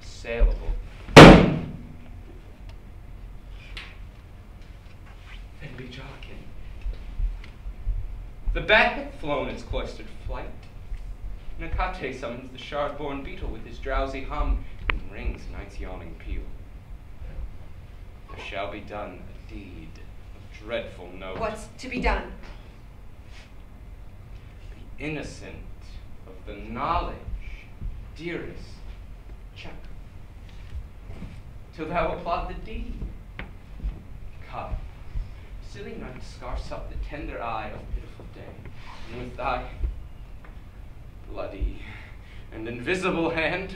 assailable. Then we jockey. The bat hath flown its cloistered flight. Nakate summons the shard-born beetle with his drowsy hum, and rings night's yawning peal. There shall be done a deed of dreadful note. What's to be done? Be innocent of the knowledge, dearest Chuck, till thou applaud the deed. Come, silly night, scarce up the tender eye of pitiful day, and with thy bloody and invisible hand,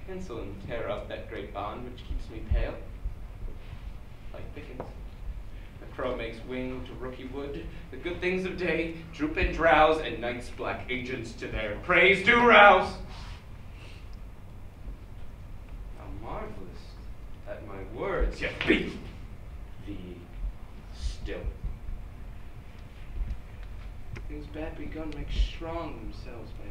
cancel and tear up that great bond which keeps me pale. Light thickens, the crow makes wing to rooky wood, the good things of day droop and drowse, and night's black agents to their praise do rouse. Thou marvelest at my words, yet be thee still. Things bad begun make strong themselves by thee.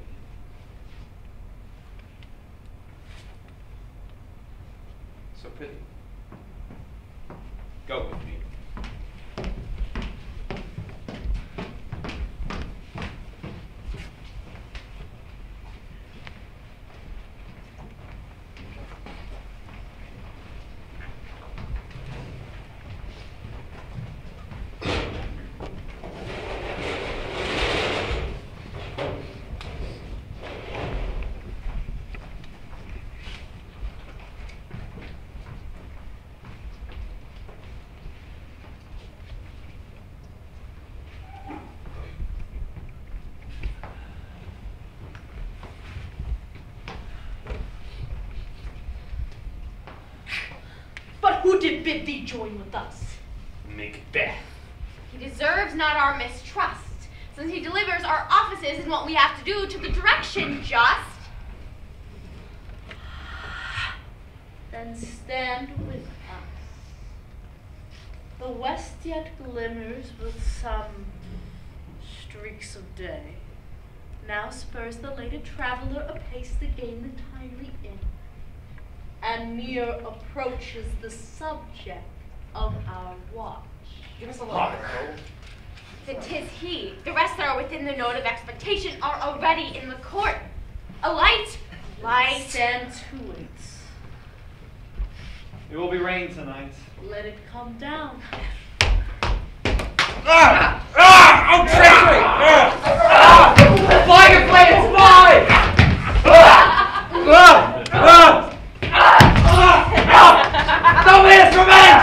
so pretty. Go with me. Who did bid thee join with us? Macbeth. He deserves not our mistrust, since he delivers our offices and what we have to do to the direction just. Then stand with us. The west yet glimmers with some streaks of day. Now spurs the lated traveler apace to gain the timely inn, and near approaches the subject of our watch. Give us a look. Then 'tis he. The rest that are within the note of expectation are already in the court. A light! Light! Stand to it. It will be rain tonight. Let it come down. Oh, treachery! Fly your blades, fly! Don't be instrument!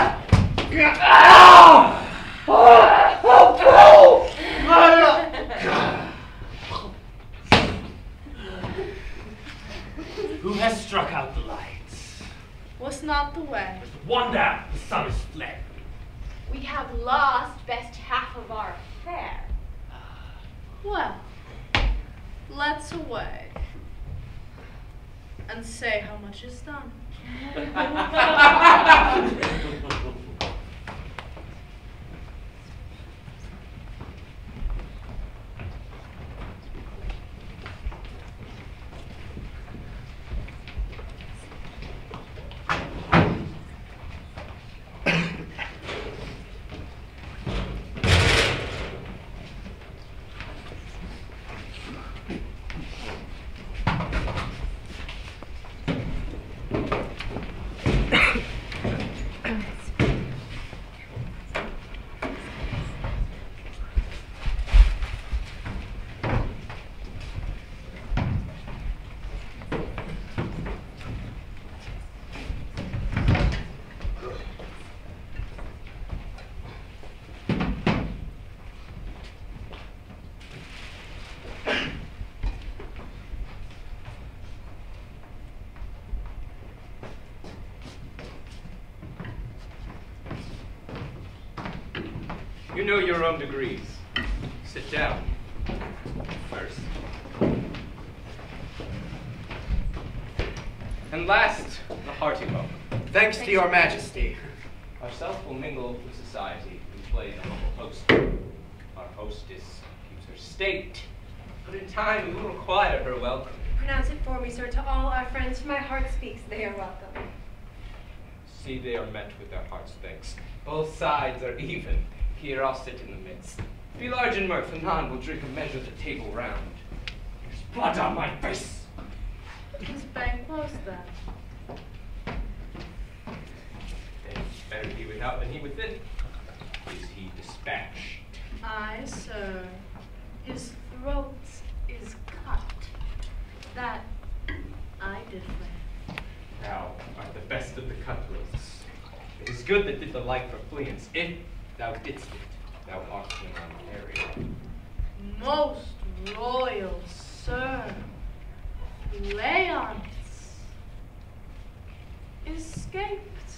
Who has struck out the lights? Was not the way. Wonder the sun is fled. We have lost best half of our affair. Well, let's away. And say how much is done. You know your own degrees. Sit down. First. And last, a hearty welcome. Thanks to your majesty. Ourself will mingle with society and play the humble host. Our hostess keeps her state, but in time we will require her welcome. Pronounce it for me, sir. To all our friends, for my heart speaks, they are welcome. See, they are met with their hearts' thanks. Both sides are even. Here I'll sit in the midst. Be large in mirth, and none will drink a measure the table round. There's blood on my face. Is bank closed then? Then better he without than he within. Is he dispatched? Aye, sir. His throat is cut. That I did for him. Thou art the best of the cutthroats. It is good that did the like for fleance. If thou didst it, thou art in Ontario. Most royal sir, Leonce escaped.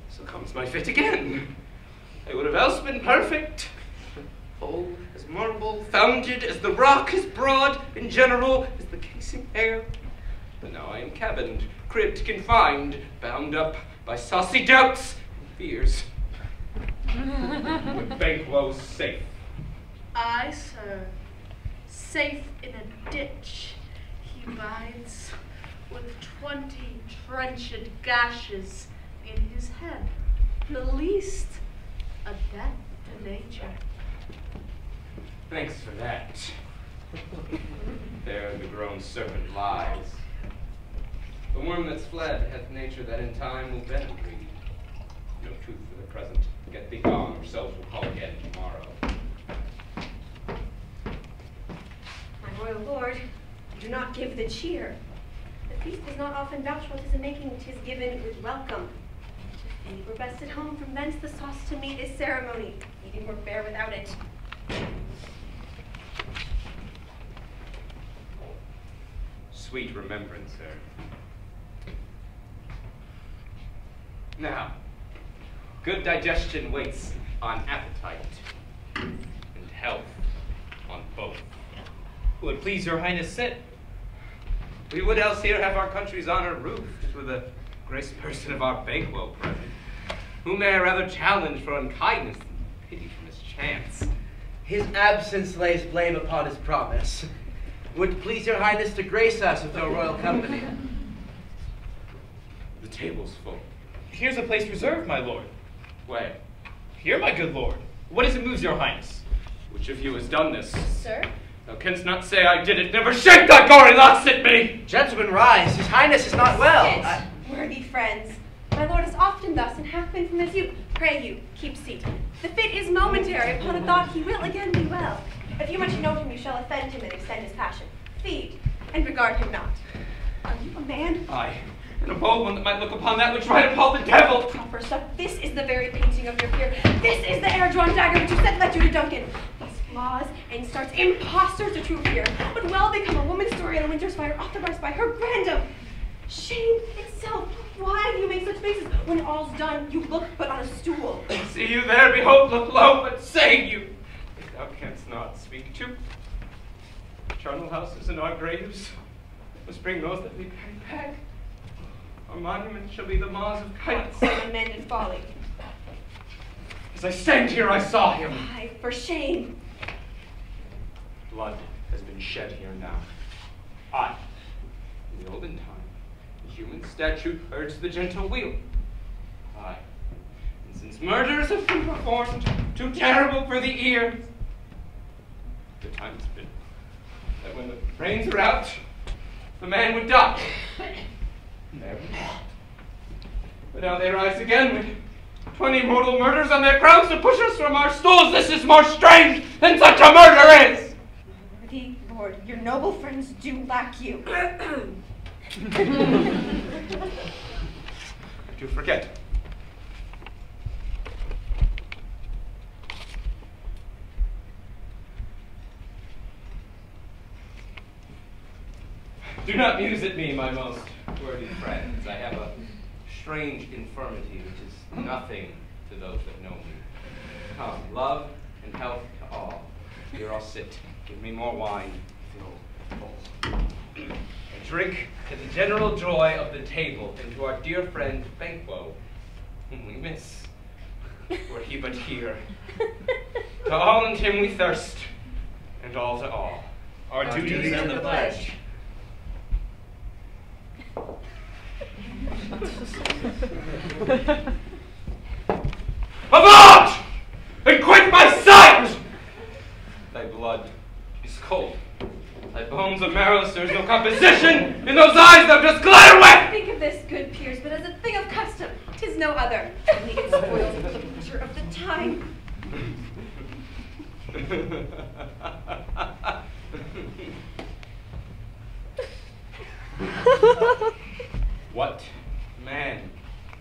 So comes my fit again. I would have else been perfect. Whole as marble, founded as the rock, as broad in general as the casing air. But now I am cabined, cribbed, confined, bound up by saucy doubts and fears. With Banquo safe. Aye, sir. Safe in a ditch he bides, with 20 trenched gashes in his head. The least, a death to nature. Thanks for that. There the grown serpent lies. The worm that's fled hath nature that in time will then breed. No truth for the present. Get thee gone, ourselves will call again tomorrow. My royal lord, do not give the cheer. The feast is not often vouched what is a making, 'tis given with welcome. If we were best at home, from thence the sauce to meat is ceremony. Eating were fair without it. Sweet remembrance, sir. Now, good digestion waits on appetite, and health on both. Would please your highness sit? We would else here have our country's honor roofed with a grace person of our Banquo present, who may I rather challenge for unkindness than pity for mischance. His absence lays blame upon his promise. Would please your highness to grace us with your royal company. The table's full. Here's a place reserved, my lord. Where? Here, my good lord. What is it moves your highness? Which of you has done this? Sir? Thou canst not say I did it. Never shake thy gory locks at me! Gentlemen, rise. His highness is not well. Sit, worthy friends. My lord is often thus, and hath been from his youth. Pray you, keep seat. The fit is momentary. Upon a thought he will again be well. If you much note him, you shall offend him and extend his passion. Feed, and regard him not. Are you a man? Aye, and a bold one that might look upon that which might appall the devil. Proper stuff. This is the very painting of your peer. This is the air-drawn dagger which you said led you to Duncan. These flaws and starts impostors to true fear would well become a woman's story in a winter's fire authorized by her grandam. Shame itself. Why do you make such faces? When all's done, you look but on a stool. See you there, behold, look low, but say you. If thou canst not speak to charnel houses and our graves, must bring those that we carry back. Our monument shall be the maws of kites. Some men in folly. As I stand here, I saw him. Aye, for shame. Blood has been shed here now. Aye, in the olden time, the human statute urged the gentle wheel. Aye, and since murders have been performed, too terrible for the ear, the time's been that when the brains are out, the man would die. There we are. But now they rise again with 20 mortal murders on their crowns to push us from our stools. This is more strange than such a murder is. Worthy lord, your noble friends do lack you. Do forget. Do not muse at me, my most worthy friends. I have a strange infirmity which is nothing to those that know me. Come, love and health to all. Here I'll sit. Give me more wine. Fill full. And drink to the general joy of the table and to our dear friend Banquo, whom we miss, were he but here. To all and him we thirst, and all to all. Our duties and the pledge. Avaunt! And quit my sight! Thy blood is cold. Thy bones are marrowless. There is no composition in those eyes thou dost glare with! Think of this, good peers, but as a thing of custom. 'Tis no other. Only it spoils the pleasure of the time. What man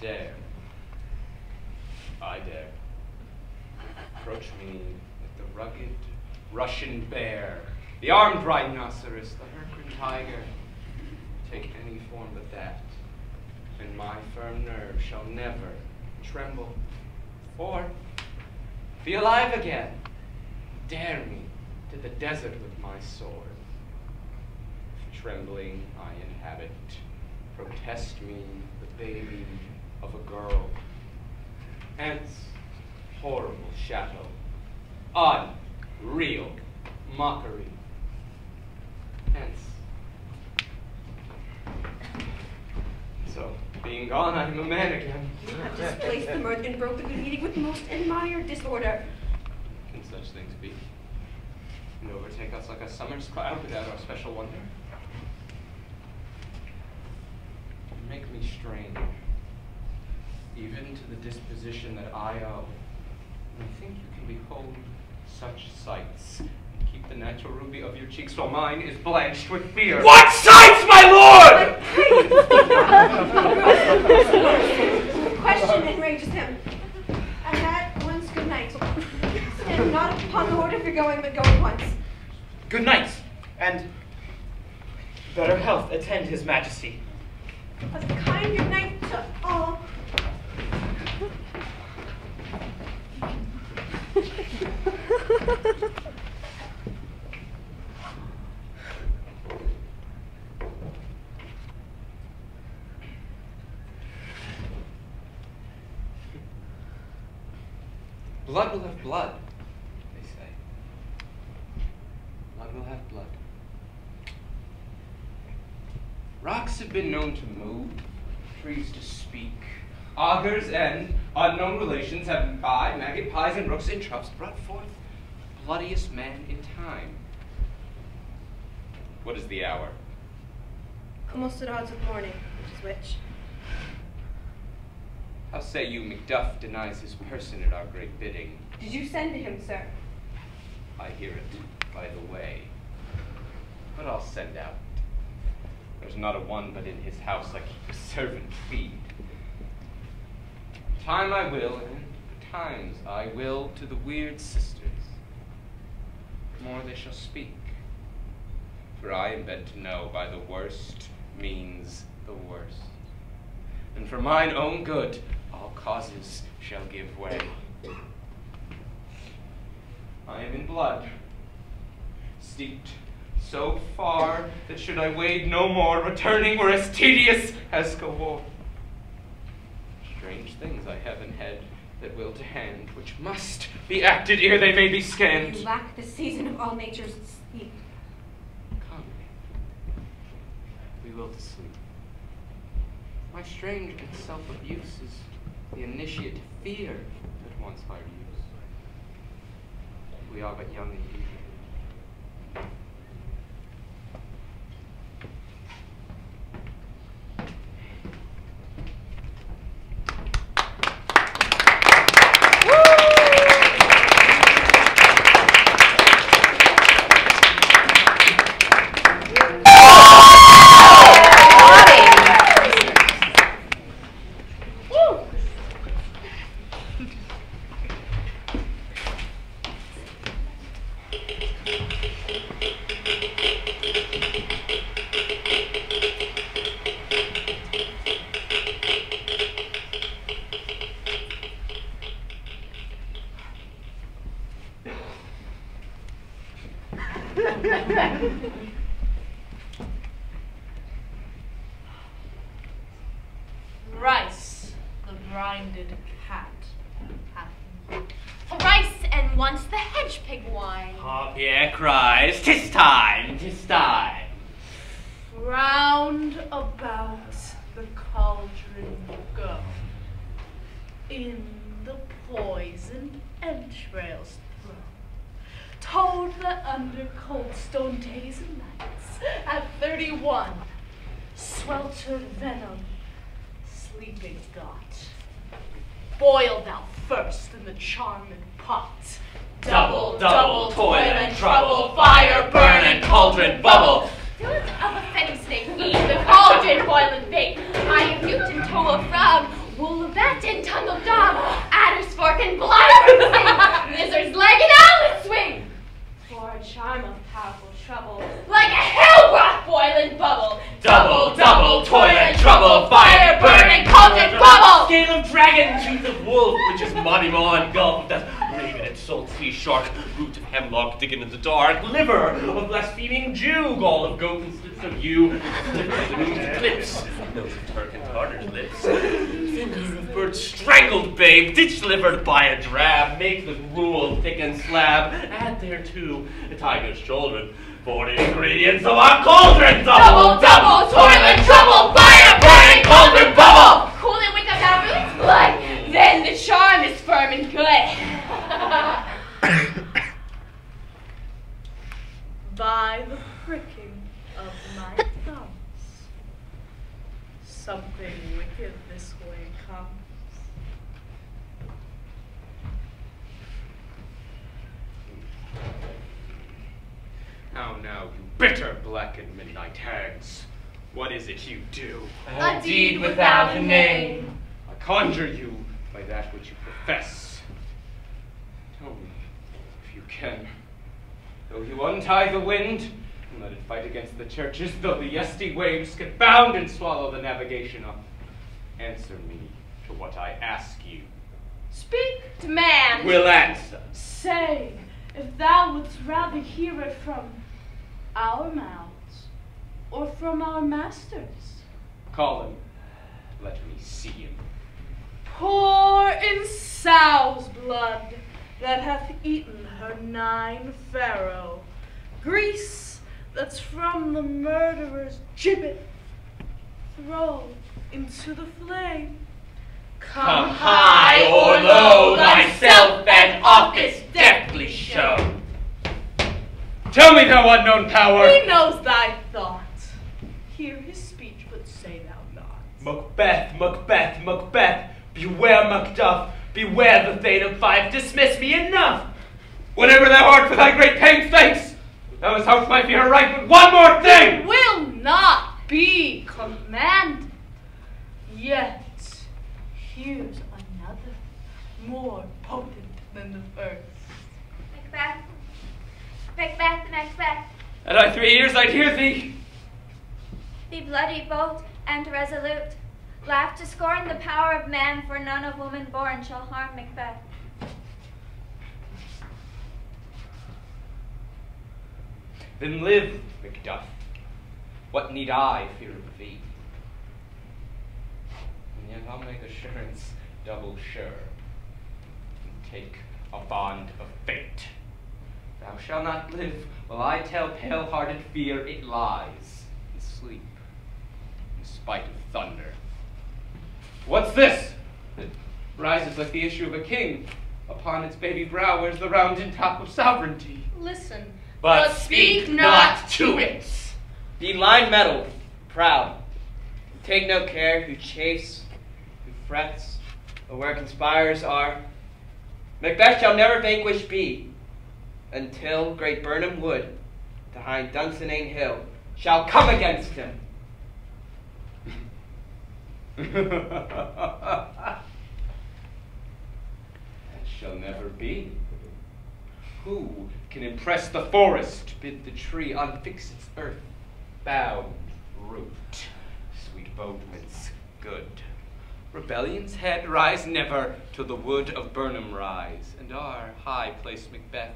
dare? I dare. Approach me with the rugged Russian bear, the armed rhinoceros, the Herculean tiger. Take any form but that, and my firm nerve shall never tremble, or be alive again. Dare me to the desert with my sword. Trembling I inhabit. Protest me the baby of a girl. Hence, horrible shadow, unreal mockery. Hence. So, being gone, I am a man again. You have displaced the mirth and broke the good eating with most admired disorder. Can such things be? And overtake us like a summer's cloud without our special wonder? You make me strange, even to the disposition that I owe. And I think you can behold such sights and keep the natural ruby of your cheeks while mine is blanched with fear. What sights, my lord? The question enrages him. And that once good night. And not upon the order if you're going, but go at once. Good night, and better health attend his majesty. A kind good night to all. Blood will have blood, they say. Blood will have blood. Rocks have been known to move, trees to speak. Augurs and unknown relations have by maggot pies and rooks in troughs brought forth the bloodiest man in time. What is the hour? Almost at odds with morning, which is which? How say you Macduff denies his person at our great bidding? Did you send to him, sir? I hear it by the way. But I'll send out. There's not a one but in his house I keep a servant feed. Time I will, and times I will to the weird sisters. More they shall speak. For I am bent to know by the worst means the worst. And for mine own good, all causes shall give way. I am in blood, steeped so far that should I wade no more, returning were as tedious as go war. Strange things I have in head that will to hand, which must be acted ere they may be scanned. You lack the season of all nature's sleep. Come, we will to sleep. My strange and self-abuse is the initiate fear that once hard use. We are but young indeed. Thrice the grinded cat hath. Thrice and once the hedge pig whined. Pierre cries, 'tis time, 'tis time. Round about the cauldron go. In the poisoned entrails throw. Told the under cold stone days and nights. At 31, sweltered venom, sleeping got. Boil thou first in the charmed pot. Double, double, toil and trouble, fire, burn, and cauldron bubble. Fillet of a fetting snake, eat the cauldron boiling bait. I am newt and toe of frog, wool of bat and tongue of dog, adder's fork and blind lizard's leg and owlet's swing. For a charm of powerful trouble, like a hell broth boiling bubble. Double, double, toil and trouble, fire, burn, and cauldron bubble. Scale of dragon, tooth of wolf, which is muddy maw and gulf, that raven and salt sea shark, root of hemlock digging in the dark, liver of blaspheming Jew, gall of goat and slits of yew, lips, nose of Turk and Tartar's lips, finger of bird strangled babe, ditch livered by a drab, make the gruel thick and slab, add thereto a tiger's children, 40 ingredients of our cauldron, double, double, toil and trouble, fire, burn, Great cauldron bubble! Cool it with the fabulous blood. Then the charm is firm and good. By the pricking of my thumbs, something wicked this way comes. How now, you bitter black and midnight hags? What is it you do? A deed without a name. I conjure you by that which you profess. Tell me, if you can, though you untie the wind, and let it fight against the churches, though the yesty waves get bound and swallow the navigation up, answer me to what I ask you. Speak, Demand. Will answer. say, if thou wouldst rather hear it from our mouths or from our masters. Call him. Let me see him. Pour in sow's blood that hath eaten her 9 pharaoh, grease that's from the murderer's gibbet, throw into the flame. Come high or low, thyself and office deftly show. Tell me, thou unknown power. He knows thy thought. Hear his speech, but say thou not. Macbeth, Macbeth, Macbeth, beware Macduff, beware the Thane of 5, dismiss me enough. Whatever thou art for thy great pains, thanks. Thou hast helped my fear right, but one more thing. It will not be commanded. Yet, here's another, more potent than the first. Macbeth. Macbeth, Macbeth. Had I 3 ears, I'd hear thee. Be bloody, bold, and resolute. Laugh to scorn the power of man, for none of woman born shall harm Macbeth. Then live, Macduff. What need I fear of thee? And yet I'll make assurance double sure, and take a bond of fate. Thou shalt not live while I tell pale-hearted fear it lies in sleep, in spite of thunder. What's this that rises like the issue of a king? Upon its baby brow wears the rounded top of sovereignty. Listen. But speak not to it. Be line-mettled, proud. Take no care who chafes, who frets, or where conspirers are. Macbeth shall never vanquished be, until great Birnam Wood, behind Dunsinane Hill, shall come against him. That shall never be. Who can impress the forest, bid the tree unfix its earth-bound root? Sweet bodements good. Rebellion's head rise never till the wood of Birnam rise, and our high-placed Macbeth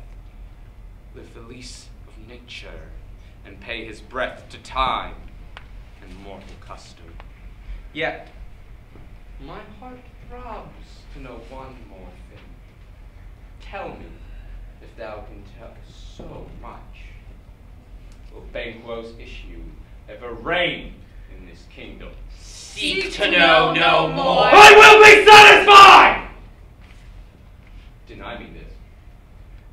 live the lease of nature, and pay his breath to time and mortal custom. Yet my heart throbs to know one more thing. Tell me, if thou can tell so much, will Banquo's issue ever reign in this kingdom? Seek to know no more. I will be satisfied! Deny me this,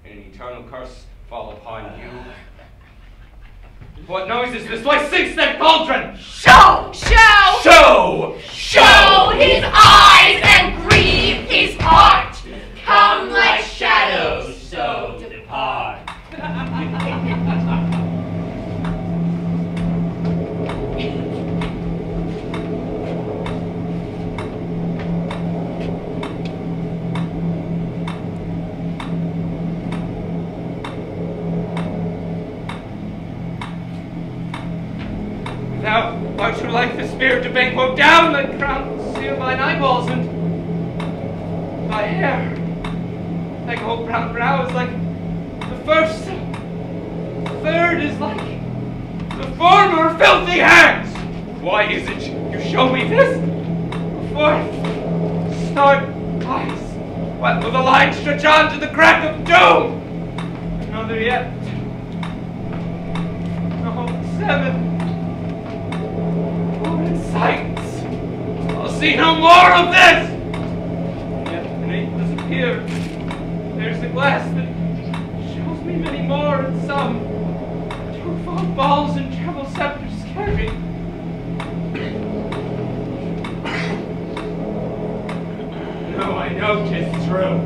and an eternal curse fall upon you. What noise is this? Why sinks that cauldron? Show! Show his eyes and grieve his heart. Come like shadows, so depart. Thou art too like the spirit to Banquo down the crown, seal mine eyeballs and my hair. Thy gold brown brow is like the first. The third is like the former filthy hands. Why is it you show me this? The fourth, start eyes. What will the line stretch on to the crack of doom? Another yet. No, 7. Sights. see no more of this! Yet an eighth disappeared. There's the glass that shows me many more, and some two-fold balls and treble scepters carry. No, I know 'tis true.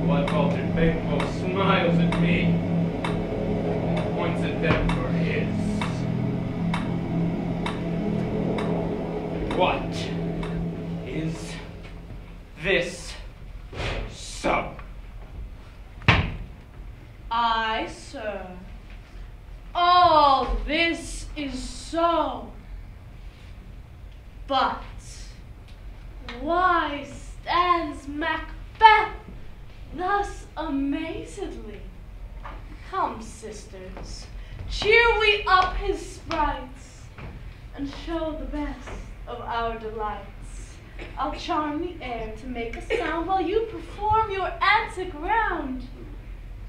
Blood-vaulted faithful smiles at me and points at them for his. What is this so? Aye, sir. All this is so. But why stands Macbeth thus amazedly? Come, sisters, cheer we up his sprites, and show the best of our delights. I'll charm the air to make a sound while you perform your antic round,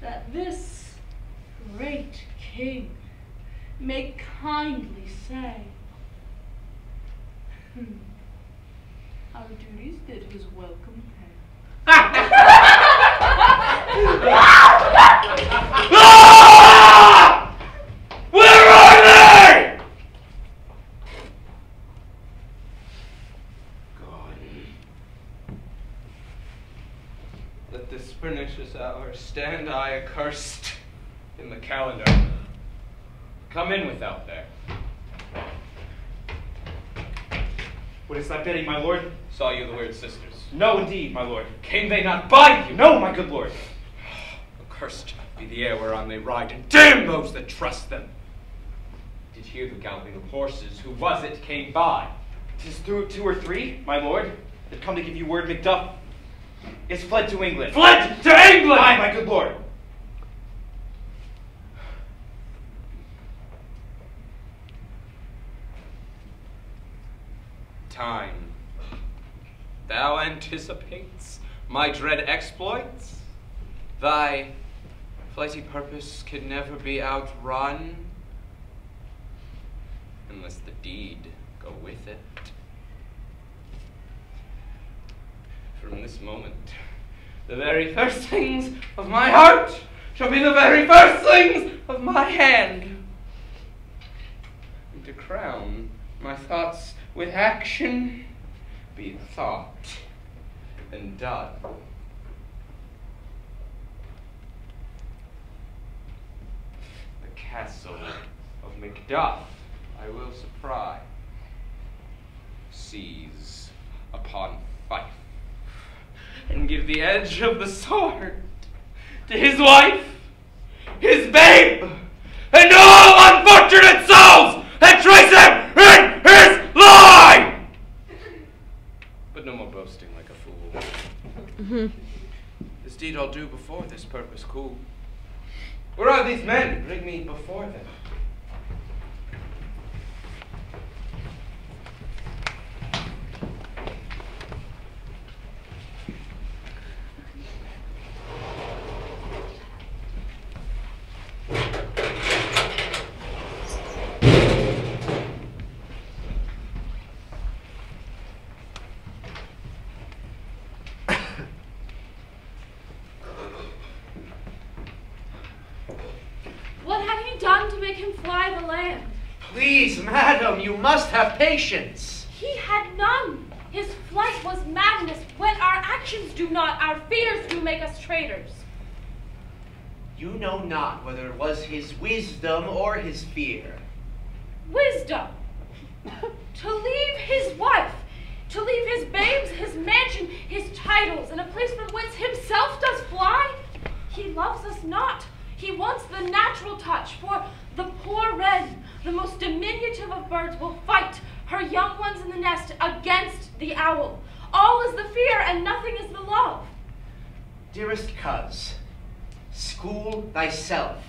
that this great king may kindly say, our duties did his welcome pay. Where are they? Gone. Let this pernicious hour stand I accursed in the calendar. Come in without there. What is that bidding, my lord? Saw you the weird sisters. No, indeed, my lord. Came they not by you? No, my good lord. Accursed be the air whereon they ride, and damn those that trust them. Did hear the galloping of horses. Who was it came by? 'Tis through 2 or 3, my lord, that come to give you word Macduff is fled to England. Fled to England! Aye, my good lord. Time, thou anticipates my dread exploits. Thy flighty purpose can never be outrun, unless the deed go with it. From this moment, the very first things of my heart shall be the very first things of my hand. And to crown my thoughts with action, be thought and done. The castle of Macduff I will surprise, seize upon Fife, and give the edge of the sword to his wife, his babe, and all unfortunate souls that trace him in his line! But no more boasting like a fool. This deed I'll do before this purpose cool. Where are these men? Bring me before them. What had he done to make him fly the land? Please, madam, you must have patience. He had none. His flight was madness. When our actions do not, our fears do make us traitors. You know not whether it was his wisdom or his fear. Wisdom. To leave his wife, to leave his babes, his mansion, his titles, in a place from whence himself does fly? He loves us not. He wants the natural touch, for the poor wren, the most diminutive of birds, will fight her young ones in the nest against the owl. All is the fear, and nothing is the love. Dearest coz, school thyself.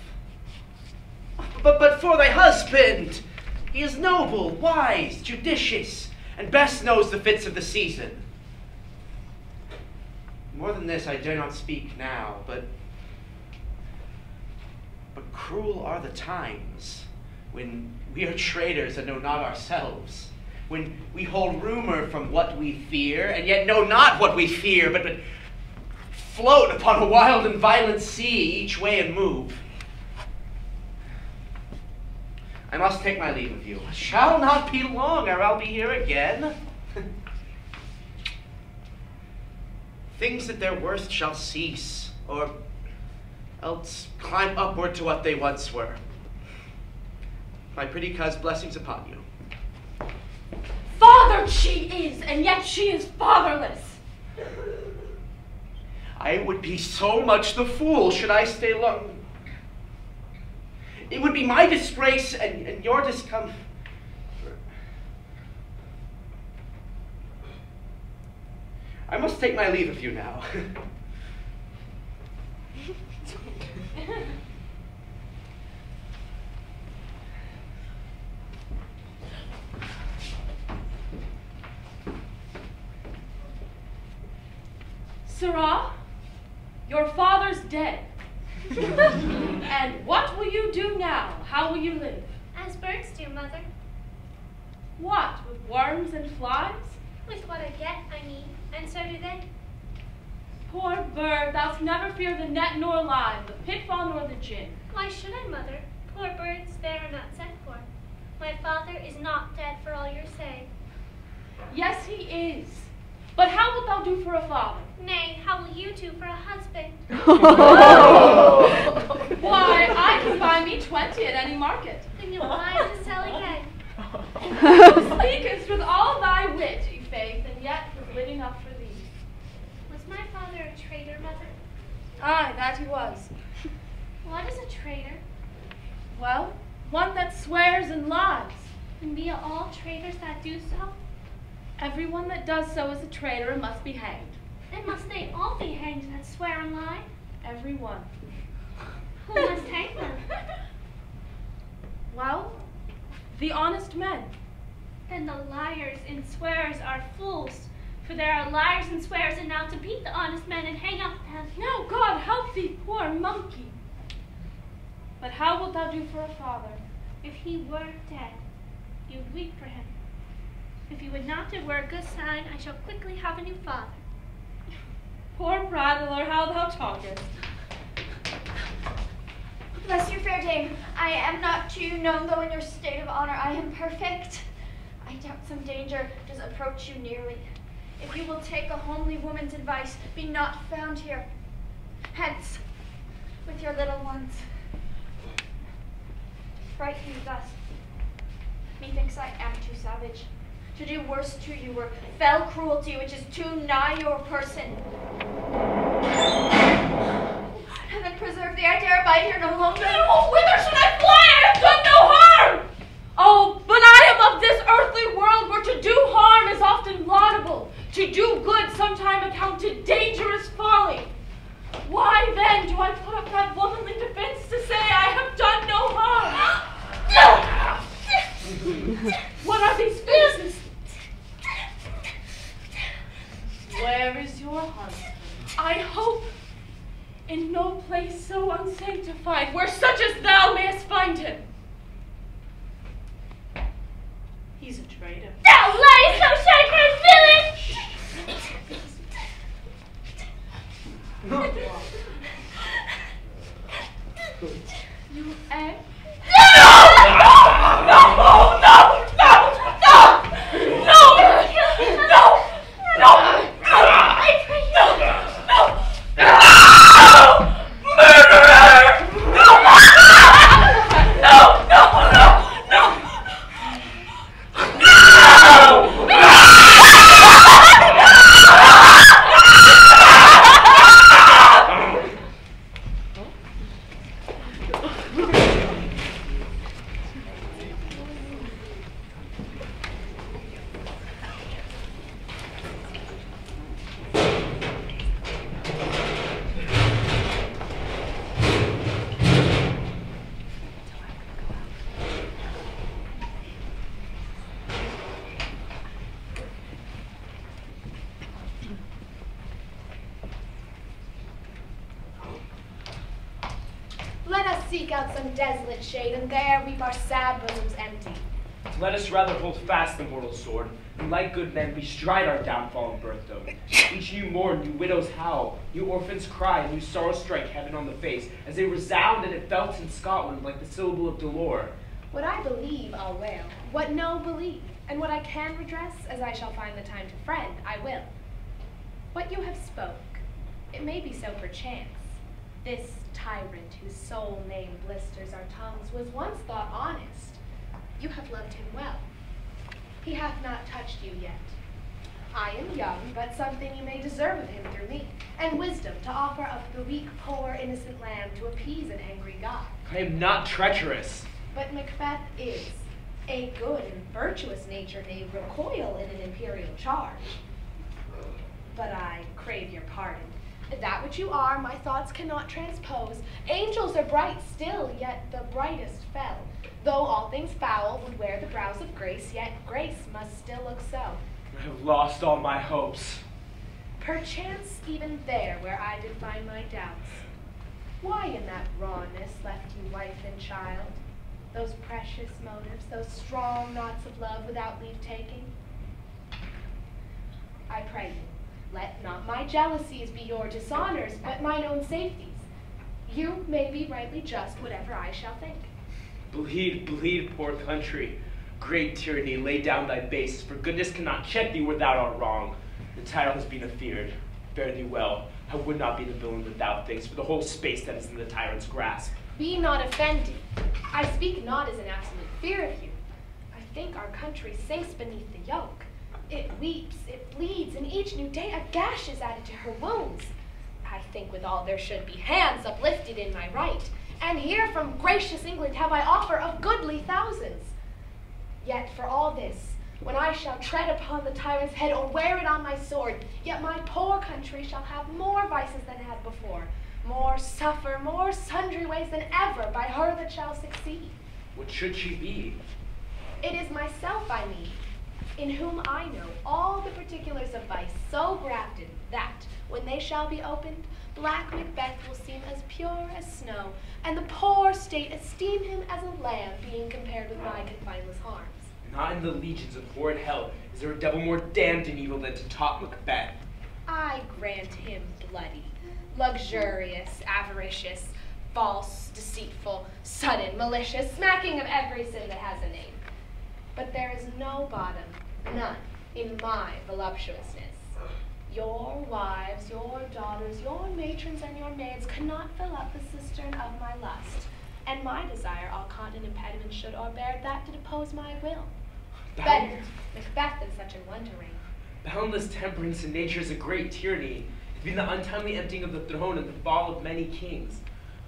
But for thy husband, he is noble, wise, judicious, and best knows the fits of the season. More than this I dare not speak now, but cruel are the times when we are traitors and know not ourselves, when we hold rumor from what we fear, and yet know not what we fear, but float upon a wild and violent sea, each way and move. I must take my leave of you. Shall not be long, or I'll be here again. Things at their worst shall cease, or else climb upward to what they once were. My pretty coz, blessings upon you. Fathered she is, and yet she is fatherless. I would be so much the fool should I stay long. It would be my disgrace and your discomfort. I must take my leave of you now. Sirrah, your father's dead. And what will you do now? How will you live? As birds do, Mother. What, with worms and flies? With what I get, I mean, and so do they. Poor bird, thou'st never fear the net nor line, the pitfall nor the gin. Why should I, Mother? Poor birds, they are not sent for. My father is not dead for all your say. Yes, he is. But how wilt thou do for a father? Nay, how will you do for a husband? Why, I can buy me 20 at any market. Then you'll buy to sell again. Thou speakest with all thy wit, faith, and yet was wit enough for thee. Was my father a traitor, Mother? Aye, that he was. What is a traitor? Well, one that swears and lies. And be all traitors that do so? Everyone that does so is a traitor and must be hanged. And must they all be hanged that swear and lie? Every one. Who must hang them? Well, the honest men. Then the liars and swearers are fools, for there are liars and swearers enow to beat the honest men and hang up them. Now God help thee, poor monkey. But how wilt thou do for a father? If he were dead, you'd weep for him. If he would not, it were a good sign. I shall quickly have a new father. Poor prattler, how thou talkest. Bless you, fair dame. I am not to you known, though in your state of honor I am perfect. I doubt some danger does approach you nearly. If you will take a homely woman's advice, be not found here. Hence, with your little ones. To frighten you thus, methinks I am too savage. To do worse to you were fell cruelty, which is too nigh your person. Heaven preserve thee, I dare abide here no longer. Oh, whither should I fly? I have done no harm! Oh, but I am of this earthly world where to do harm is often laudable, to do good sometime accounted dangerous folly. Why then do I put up that womanly defense to say I have done no harm? What are these faces? Where is your husband? I hope in no place so unsanctified where such as thou mayest find him. He's a traitor. Thou liest, thou sacred villain! You egg? Let us seek out some desolate shade, and there weep our sad bosoms empty. So let us rather hold fast the mortal sword, and like good men bestride our downfall and birthday. Each new mourn, new widows howl, new orphans cry, new sorrows strike heaven on the face, as they resound and it felt in Scotland like the syllable of dolor. What I believe, I'll wail. What no believe, and what I can redress, as I shall find the time to friend, I will. What you have spoke, it may be so perchance. This tyrant whose sole name blisters our tongues was once thought honest. You have loved him well. He hath not touched you yet. I am young, but something you may deserve of him through me, and wisdom to offer of the weak, poor, innocent lamb to appease an angry God. I am not treacherous. But Macbeth is. A good and virtuous nature may recoil in an imperial charge. But I crave your pardon. That which you are, my thoughts cannot transpose. Angels are bright still, yet the brightest fell. Though all things foul would wear the brows of grace, yet grace must still look so. I have lost all my hopes. Perchance even there where I did find my doubts. Why in that rawness left you wife and child? Those precious motives, those strong knots of love without leave taking? I pray you, let not my jealousies be your dishonors, but mine own safeties. You may be rightly just, whatever I shall think. Bleed, bleed, poor country. Great tyranny, lay down thy base, for goodness cannot check thee where thou art wrong. The title has been afeared. Fare thee well. I would not be the villain without thanks for the whole space that is in the tyrant's grasp. Be not offended. I speak not as an absolute fear of you. I think our country sinks beneath the yoke. It weeps, it bleeds, and each new day a gash is added to her wounds. I think withal there should be hands uplifted in my right, and here from gracious England have I offer of goodly thousands. Yet for all this, when I shall tread upon the tyrant's head or wear it on my sword, yet my poor country shall have more vices than it had before, more suffer, more sundry ways than ever by her that shall succeed. What should she be? It is myself I mean, in whom I know all the particulars of vice so grafted that, when they shall be opened, black Macbeth will seem as pure as snow, and the poor state esteem him as a lamb being compared with my confineless harms. Not in the legions of horrid hell is there a devil more damned and evil than to top Macbeth. I grant him bloody, luxurious, avaricious, false, deceitful, sudden, malicious, smacking of every sin that has a name. But there is no bottom, none, in my voluptuousness. Your wives, your daughters, your matrons, and your maids cannot fill up the cistern of my lust, and my desire all continent impediments should o'erbear that to depose my will. Better Macbeth than such an one to reign. Boundless temperance in nature is a great tyranny. It's been the untimely emptying of the throne and the fall of many kings.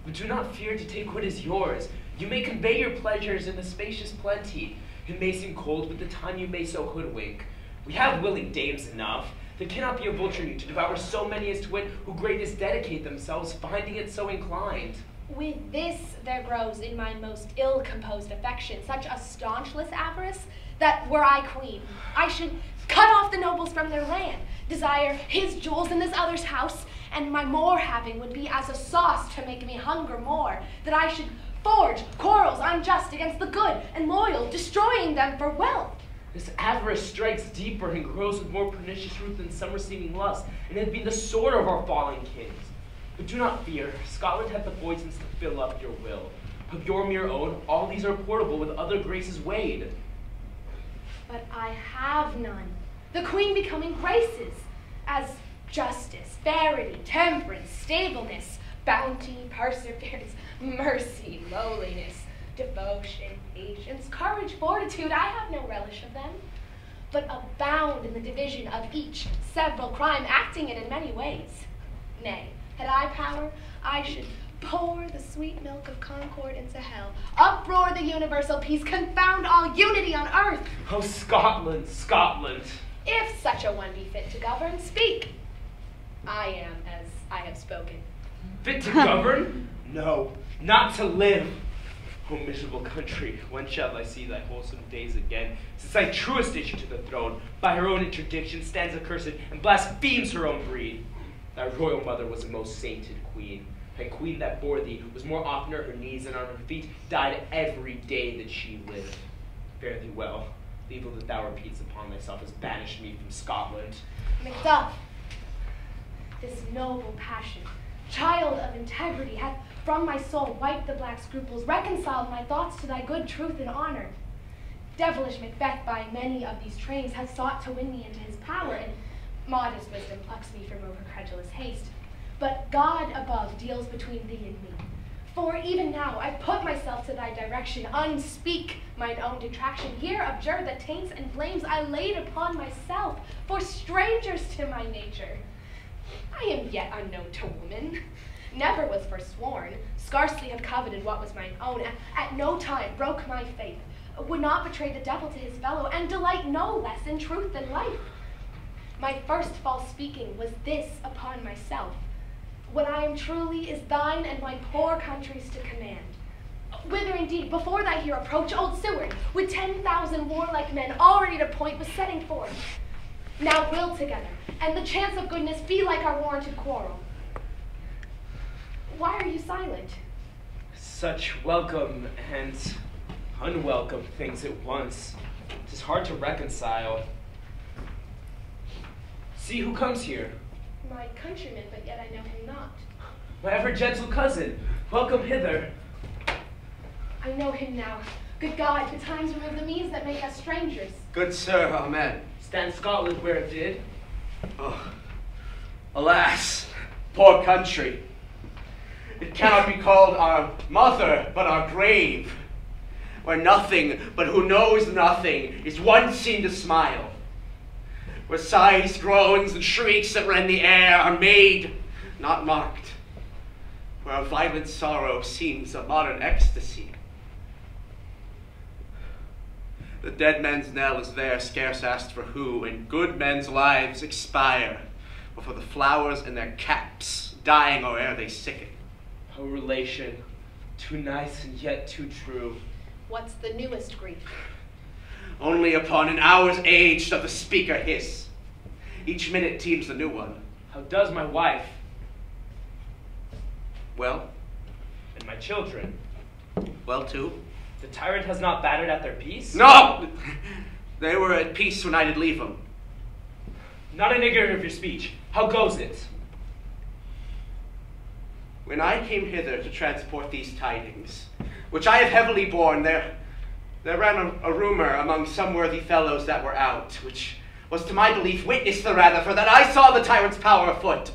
But do not fear to take what is yours. You may convey your pleasures in the spacious plenty. It may seem cold, but the time you may so hoodwink. We have willing dames enough. There cannot be a vulture need to devour so many as to wit who greatness dedicate themselves, finding it so inclined. With this there grows in my most ill-composed affection such a staunchless avarice, that were I queen, I should cut off the nobles from their land, desire his jewels in this other's house, and my more having would be as a sauce to make me hunger more, that I should forge quarrels unjust against the good and loyal, destroying them for wealth. This avarice strikes deeper and grows with more pernicious root than some receiving lust, and it had been the sword of our fallen kings. But do not fear, Scotland hath the poisons to fill up your will. Of your mere own, all these are portable with other graces weighed. But I have none. The queen becoming graces, as justice, verity, temperance, stableness, bounty, perseverance, mercy, lowliness, devotion, patience, courage, fortitude, I have no relish of them, but abound in the division of each several crime, acting it in many ways. Nay, had I power, I should pour the sweet milk of concord into hell, uproar the universal peace, confound all unity on earth. Oh, Scotland, Scotland! If such a one be fit to govern, speak. I am as I have spoken. Fit to govern? No, not to live. O miserable country, when shall I see thy wholesome days again? Since thy truest issue to the throne, by her own interdiction, stands accursed and blasphemes her own breed. Thy royal mother was a most sainted queen. Thy queen that bore thee was more oftener her knees than on her feet, died every day that she lived. Fare thee well. The evil that thou repeats upon thyself has banished me from Scotland. Macduff, this noble passion, child of integrity, hath from my soul wiped the black scruples, reconciled my thoughts to thy good truth and honor. Devilish Macbeth by many of these trains hath sought to win me into his power, and modest wisdom plucks me from over credulous haste. But God above deals between thee and me. For even now I put myself to thy direction, unspeak mine own detraction. Here abjure the taints and blames I laid upon myself, for strangers to my nature. I am yet unknown to woman, never was forsworn, scarcely have coveted what was mine own, at no time broke my faith, would not betray the devil to his fellow, and delight no less in truth than life. My first false speaking was this upon myself. What I am truly is thine and my poor country's to command. Whither indeed, before thy here approach, old Seward, with 10,000 warlike men all ready to point, was setting forth. Now will together, and the chance of goodness be like our warranted quarrel. Why are you silent? Such welcome and unwelcome things at once. 'Tis hard to reconcile. See who comes here. My countryman, but yet I know him not. My ever-gentle cousin, welcome hither. I know him now. Good God, the times remove the means that make us strangers. Good sir, amen. Stand Scotland where it did. Oh, alas, poor country. It cannot be called our mother, but our grave, where nothing, but who knows nothing, is once seen to smile, where sighs, groans, and shrieks that rend the air are made, not marked, where a violent sorrow seems a modern ecstasy. The dead men's knell is there, scarce asked for who, and good men's lives expire before the flowers in their caps, dying or ere they sicken. O relation, too nice and yet too true. What's the newest grief? Only upon an hour's age doth the speaker hiss. Each minute teems a new one. How does my wife? Well? And my children? Well, too. The tyrant has not battered at their peace? No! They were at peace when I did leave them. Not an ignorant of your speech. How goes it? When I came hither to transport these tidings, which I have heavily borne, there ran a rumor among some worthy fellows that were out, which was to my belief witness the rather, for that I saw the tyrant's power afoot.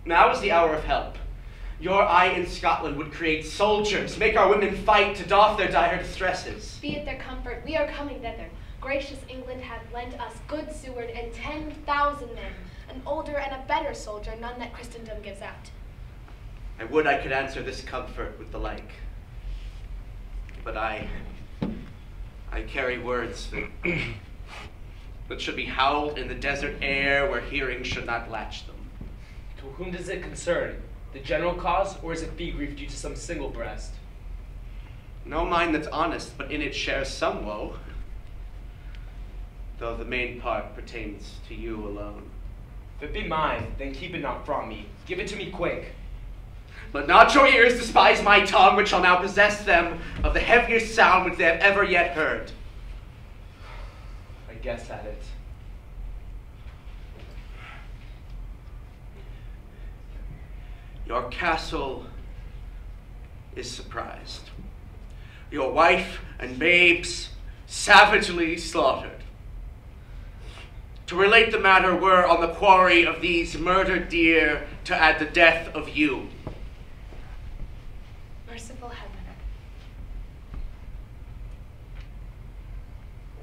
Now is the hour of help. Your eye in Scotland would create soldiers, make our women fight to doff their dire distresses. Be it their comfort, we are coming thither. Gracious England hath lent us good Seward and 10,000 men, an older and a better soldier, none that Christendom gives out. I would I could answer this comfort with the like. But I carry words that should be howled in the desert air where hearing should not latch them. To whom does it concern? The general cause, or is it fee grief due to some single breast? No mind that's honest, but in it shares some woe, though the main part pertains to you alone. If it be mine, then keep it not from me. Give it to me quick. Let not your ears despise my tongue, which shall now possess them of the heaviest sound which they have ever yet heard. I guess at it. Your castle is surprised. Your wife and babes savagely slaughtered. To relate the matter were on the quarry of these murdered deer to add the death of you. Merciful heaven.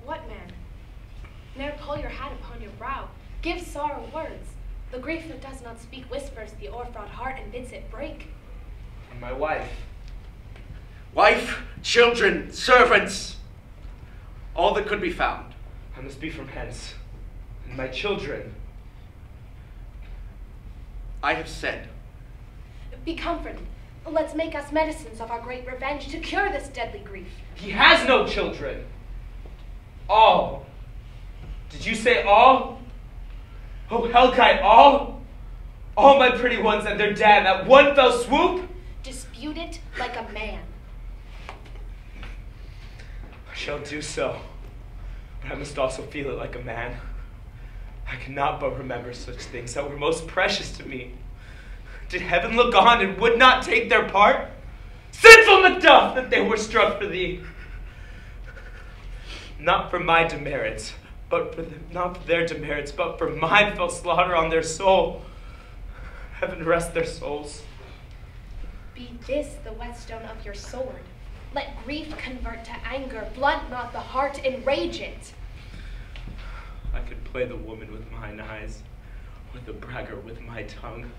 What, man? Ne'er pull your hat upon your brow. Give sorrow words. The grief that does not speak whispers the o'erfraught heart and bids it break. And my wife. Wife, children, servants, all that could be found. I must be from hence. And my children. I have said. Be comforted. Let's make us medicines of our great revenge to cure this deadly grief. He has no children. All. Did you say all? Oh, Hellkite, all? All my pretty ones and their dad, that one fell swoop? Dispute it like a man. shall do so, but I must also feel it like a man. I cannot but remember such things that were most precious to me. Did heaven look on and would not take their part? Sinful Macduff, that they were struck for thee. Not for my demerits, but for them, not for their demerits, but for mine fell slaughter on their soul. Heaven rest their souls. Be this the whetstone of your sword. Let grief convert to anger, blunt not the heart, enrage it. I could play the woman with mine eyes, or the braggart with my tongue.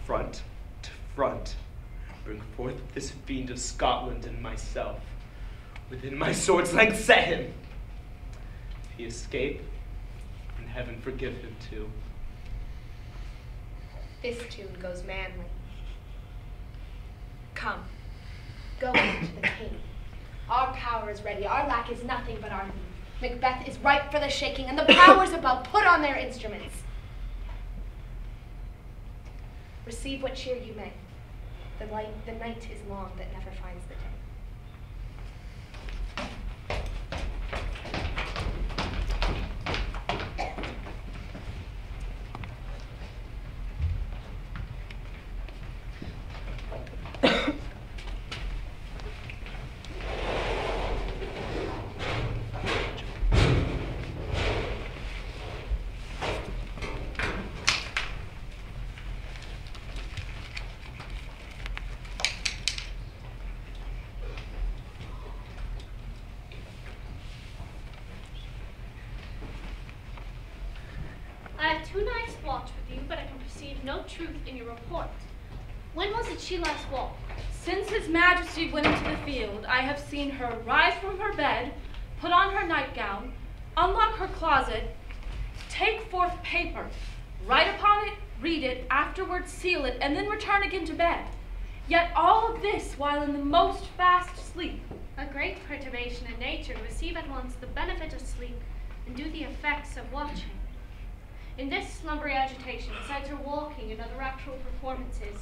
Front to front, bring forth this fiend of Scotland and myself. Within my sword's length set him. If he escape, and heaven forgive him too. This tune goes manly. Come, go unto the king. Our power is ready. Our lack is nothing but our need. Macbeth is ripe for the shaking, and the powers above put on their instruments. Receive what cheer you may. The night is long that never finds the day. I have 2 nights' watch with you, but I can perceive no truth in your report. When was it she last walked? Since His Majesty went into the field, I have seen her rise from her bed, put on her nightgown, unlock her closet, take forth paper, write upon it, read it, afterwards seal it, and then return again to bed. Yet all of this while in the most fast sleep. A great perturbation in nature to receive at once the benefit of sleep and do the effects of watching. In this slumbery agitation, besides her walking and other actual performances,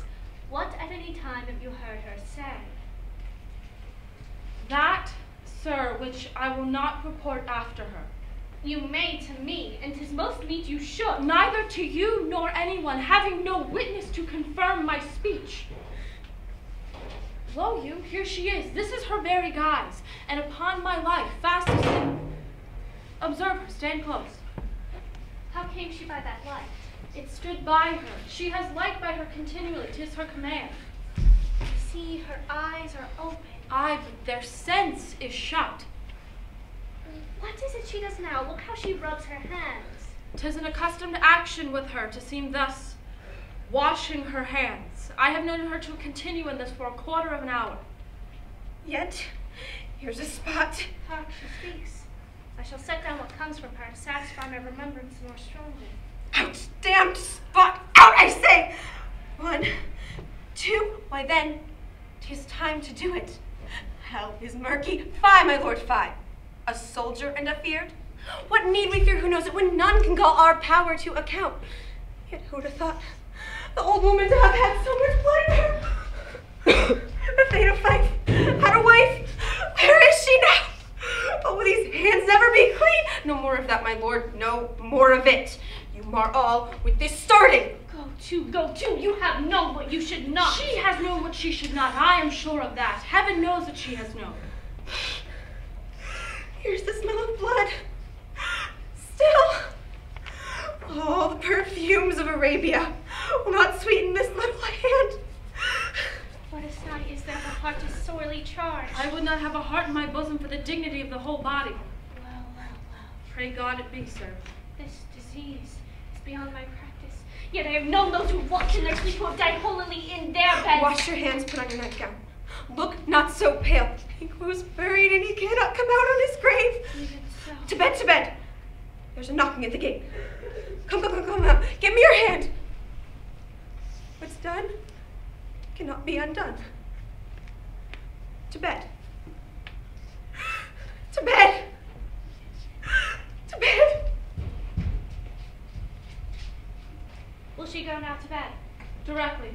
what at any time have you heard her say? That, sir, which I will not report after her. You may to me, and 'tis most meet you should. Neither to you nor anyone, having no witness to confirm my speech. Lo you, here she is. This is her very guise, and upon my life, fast asleep. Observe her, stand close. How came she by that light? It stood by her. She has light by her continually. 'Tis her command. See, her eyes are open. Aye, but their sense is shut. What is it she does now? Look how she rubs her hands. 'Tis an accustomed action with her to seem thus washing her hands. I have known her to continue in this for a quarter of an hour. Yet, here's a spot. Hark, she speaks. I shall set down what comes from her to satisfy my remembrance more strongly. Out, damned spot! Out, I say! 1, 2, why then, 'tis time to do it. Hell is murky. Fie, my lord, fie. A soldier and afeard? What need we fear who knows it when none can call our power to account? Yet who'd have thought the old woman to have had so much blood in her? The fate of fight, had a wife. Where is she now? Oh, will these hands never be clean? No more of that, my lord, no more of it. You mar all with this starting. Go to, you have known what you should not. She has known what she should not, I am sure of that. Heaven knows that she has known. Here's the smell of blood. Still, all the perfumes of Arabia will not sweeten this little hand. What a sight is there, the heart is sorely charged. I would not have a heart in my bosom for the dignity of the whole body. Well. Pray God it be, sir. This disease is beyond my practice. Yet I have known those who watch in their sleep who have died holily in their beds. Wash your hands, put on your nightgown. Look not so pale. He was buried and he cannot come out on his grave. Even so. To bed. There's a knocking at the gate. Come out. Give me your hand. What's done cannot be undone. To bed. To bed. To bed. Will she go now to bed? Directly.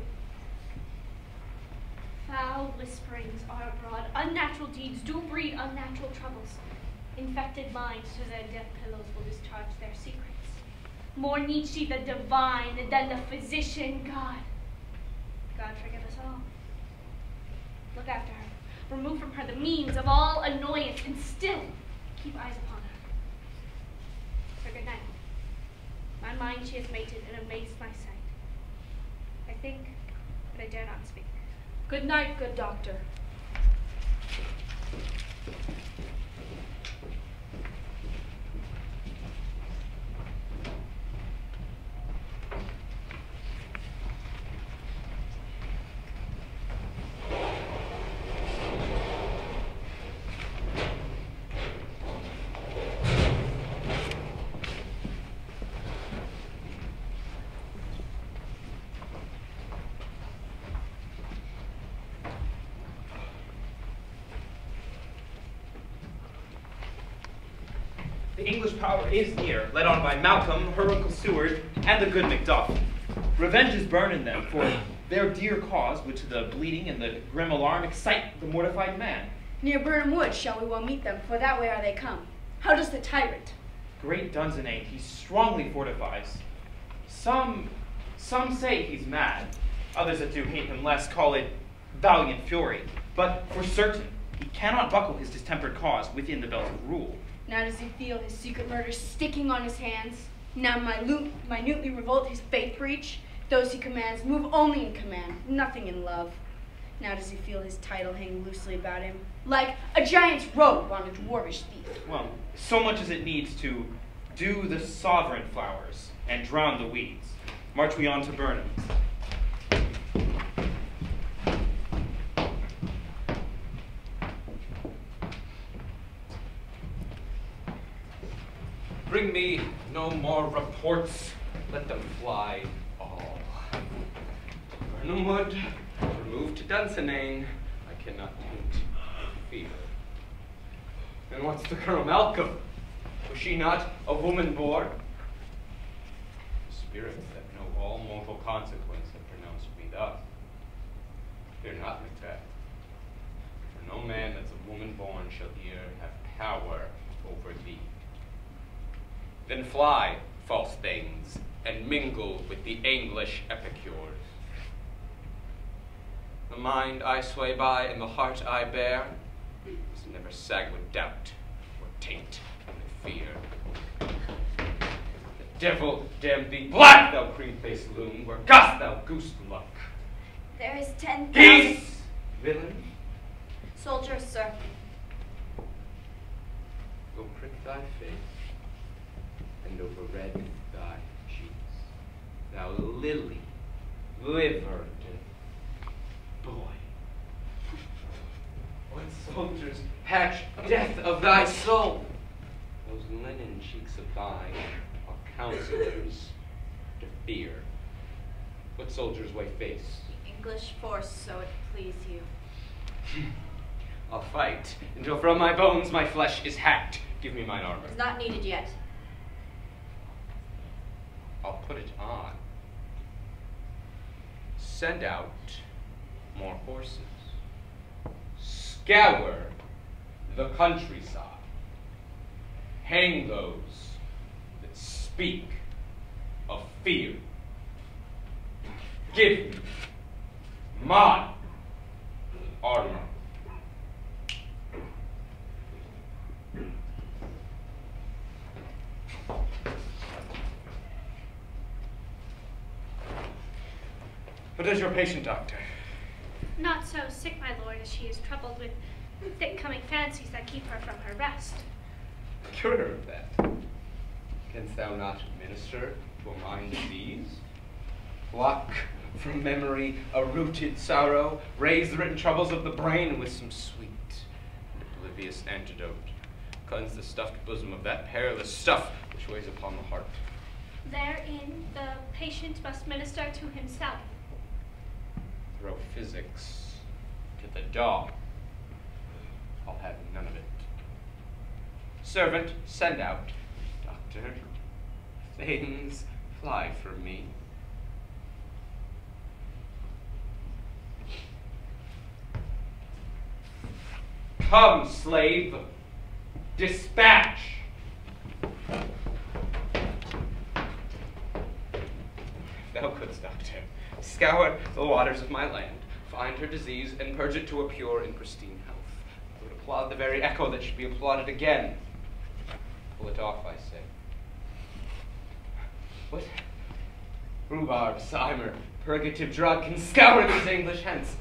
Foul whisperings are abroad. Unnatural deeds do breed unnatural troubles. Infected minds to their death pillows will discharge their secrets. More needs she the divine than the physician God. God forgive us all. Look after her. Remove from her the means of all annoyance, and still keep eyes upon her. So good night. My mind she has mated and amazed my sight. I think, but I dare not speak. Good night, good doctor. The English power is near, led on by Malcolm, her Uncle Seward, and the good Macduff. Revenge is burning them for their dear cause, which the bleeding and the grim alarm excite the mortified man. Near Burnham Wood shall we well meet them, for that way are they come. How does the tyrant? Great Dunsinane he strongly fortifies. Some say he's mad. Others that do hate him less call it valiant fury. But for certain, he cannot buckle his distempered cause within the belt of rule. Now does he feel his secret murder sticking on his hands? Now minutely revolt his faith preach? Those he commands move only in command, nothing in love. Now does he feel his title hang loosely about him, like a giant's robe on a dwarvish thief? Well, so much as it needs to do the sovereign flowers and drown the weeds. March we on to Burnham. Bring me no more reports, let them fly all. Burnham Wood, remove to Dunsinane, I cannot taint fear. And what's to Colonel Malcolm? Was she not a woman born? The spirits that know all mortal consequence have pronounced me thus. Fear not, Macbeth, for no man that's a woman born shall here have power over thee. Then fly, false things, and mingle with the English epicures. The mind I sway by and the heart I bear is never sag with doubt or taint with fear. The devil damn thee black, thou cream-faced loon, where gost thou goose luck? There is 10,000 Peace, villain! soldiers, sir. Go prick thy face, and over red thy cheeks, thou lily livered boy. What soldiers hatch death of thy soul? Those linen cheeks of thine are counselors to fear. What soldiers weigh face? English force, so it please you. I'll fight until from my bones my flesh is hacked. Give me mine armor. It's not needed yet. I'll put it on. Send out more horses. Scour the countryside. Hang those that speak of fear. Give me my armor. What is your patient, doctor? Not so sick, my lord, as she is troubled with thick-coming fancies that keep her from her rest. Cure her of that. Canst thou not minister to a mind disease? Pluck from memory a rooted sorrow, raise the written troubles of the brain with some sweet and oblivious antidote. Cleanse the stuffed bosom of that perilous stuff which weighs upon the heart. Therein the patient must minister to himself. Throw physics to the dog. I'll have none of it. Servant, send out. Doctor, things fly from me. Come, slave. Dispatch. Thou couldst, doctor, scour the waters of my land, find her disease, and purge it to a pure and pristine health. I would applaud the very echo that should be applauded again. Pull it off, I say. What rhubarb, cymer, purgative drug can scour these English hence?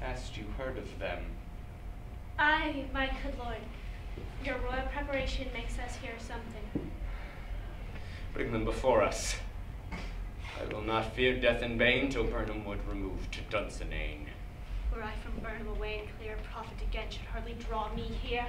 Hast you heard of them? Aye, my good lord. Your royal preparation makes us hear something. Bring them before us. I will not fear death in vain till Burnham would remove to Dunsinane. Were I from Burnham away and clear, profit again should hardly draw me here.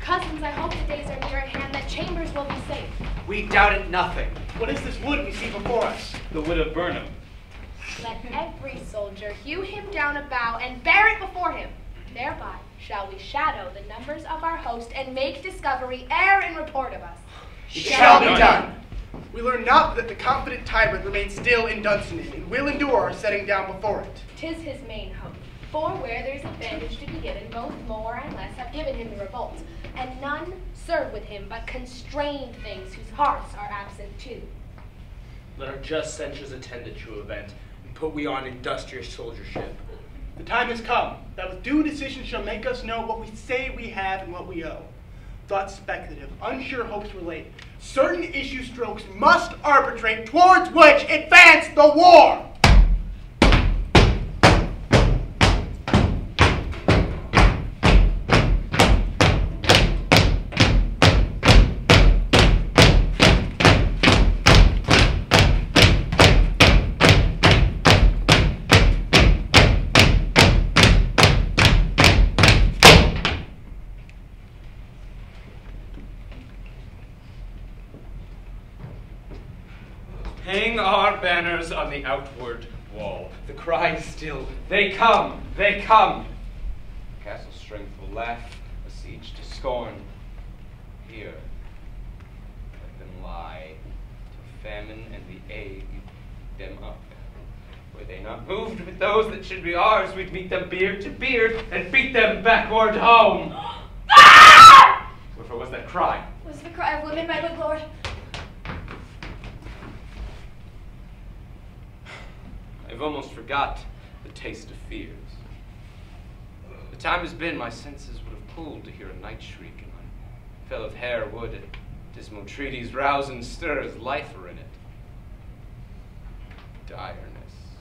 Cousins, I hope the days are near at hand that Chambers will be safe. We doubted nothing. What is this wood we see before us? The wood of Burnham. Let every soldier hew him down a bough and bear it before him. Thereby shall we shadow the numbers of our host and make discovery ere in report of us. It shall be done. We learn not that the confident tyrant remains still in Dunsinane and will endure our setting down before it. 'Tis his main hope. For where there's advantage to be given, both more and less have given him the revolt, and none serve with him but constrained things whose hearts are absent too. Let our just censures attend the true event, and put we on industrious soldiership. The time has come that with due decision shall make us know what we say we have and what we owe. Thoughts speculative, unsure hopes relate. Certain issue strokes must arbitrate towards which advance the war. Hang our banners on the outward wall. The cry is still, they come, they come. Castle strength will laugh, a siege to scorn. Here, let them lie, till famine and the ague them up. Were they not moved with those that should be ours, we'd meet them beard to beard and beat them backward home. Wherefore was that cry? Was the cry of women, my good lord? I've almost forgot the taste of fears. The time has been my senses would have pulled to hear a night shriek, and my fell of hair would at dismal treaties rouse and stir as life were in it. Direness,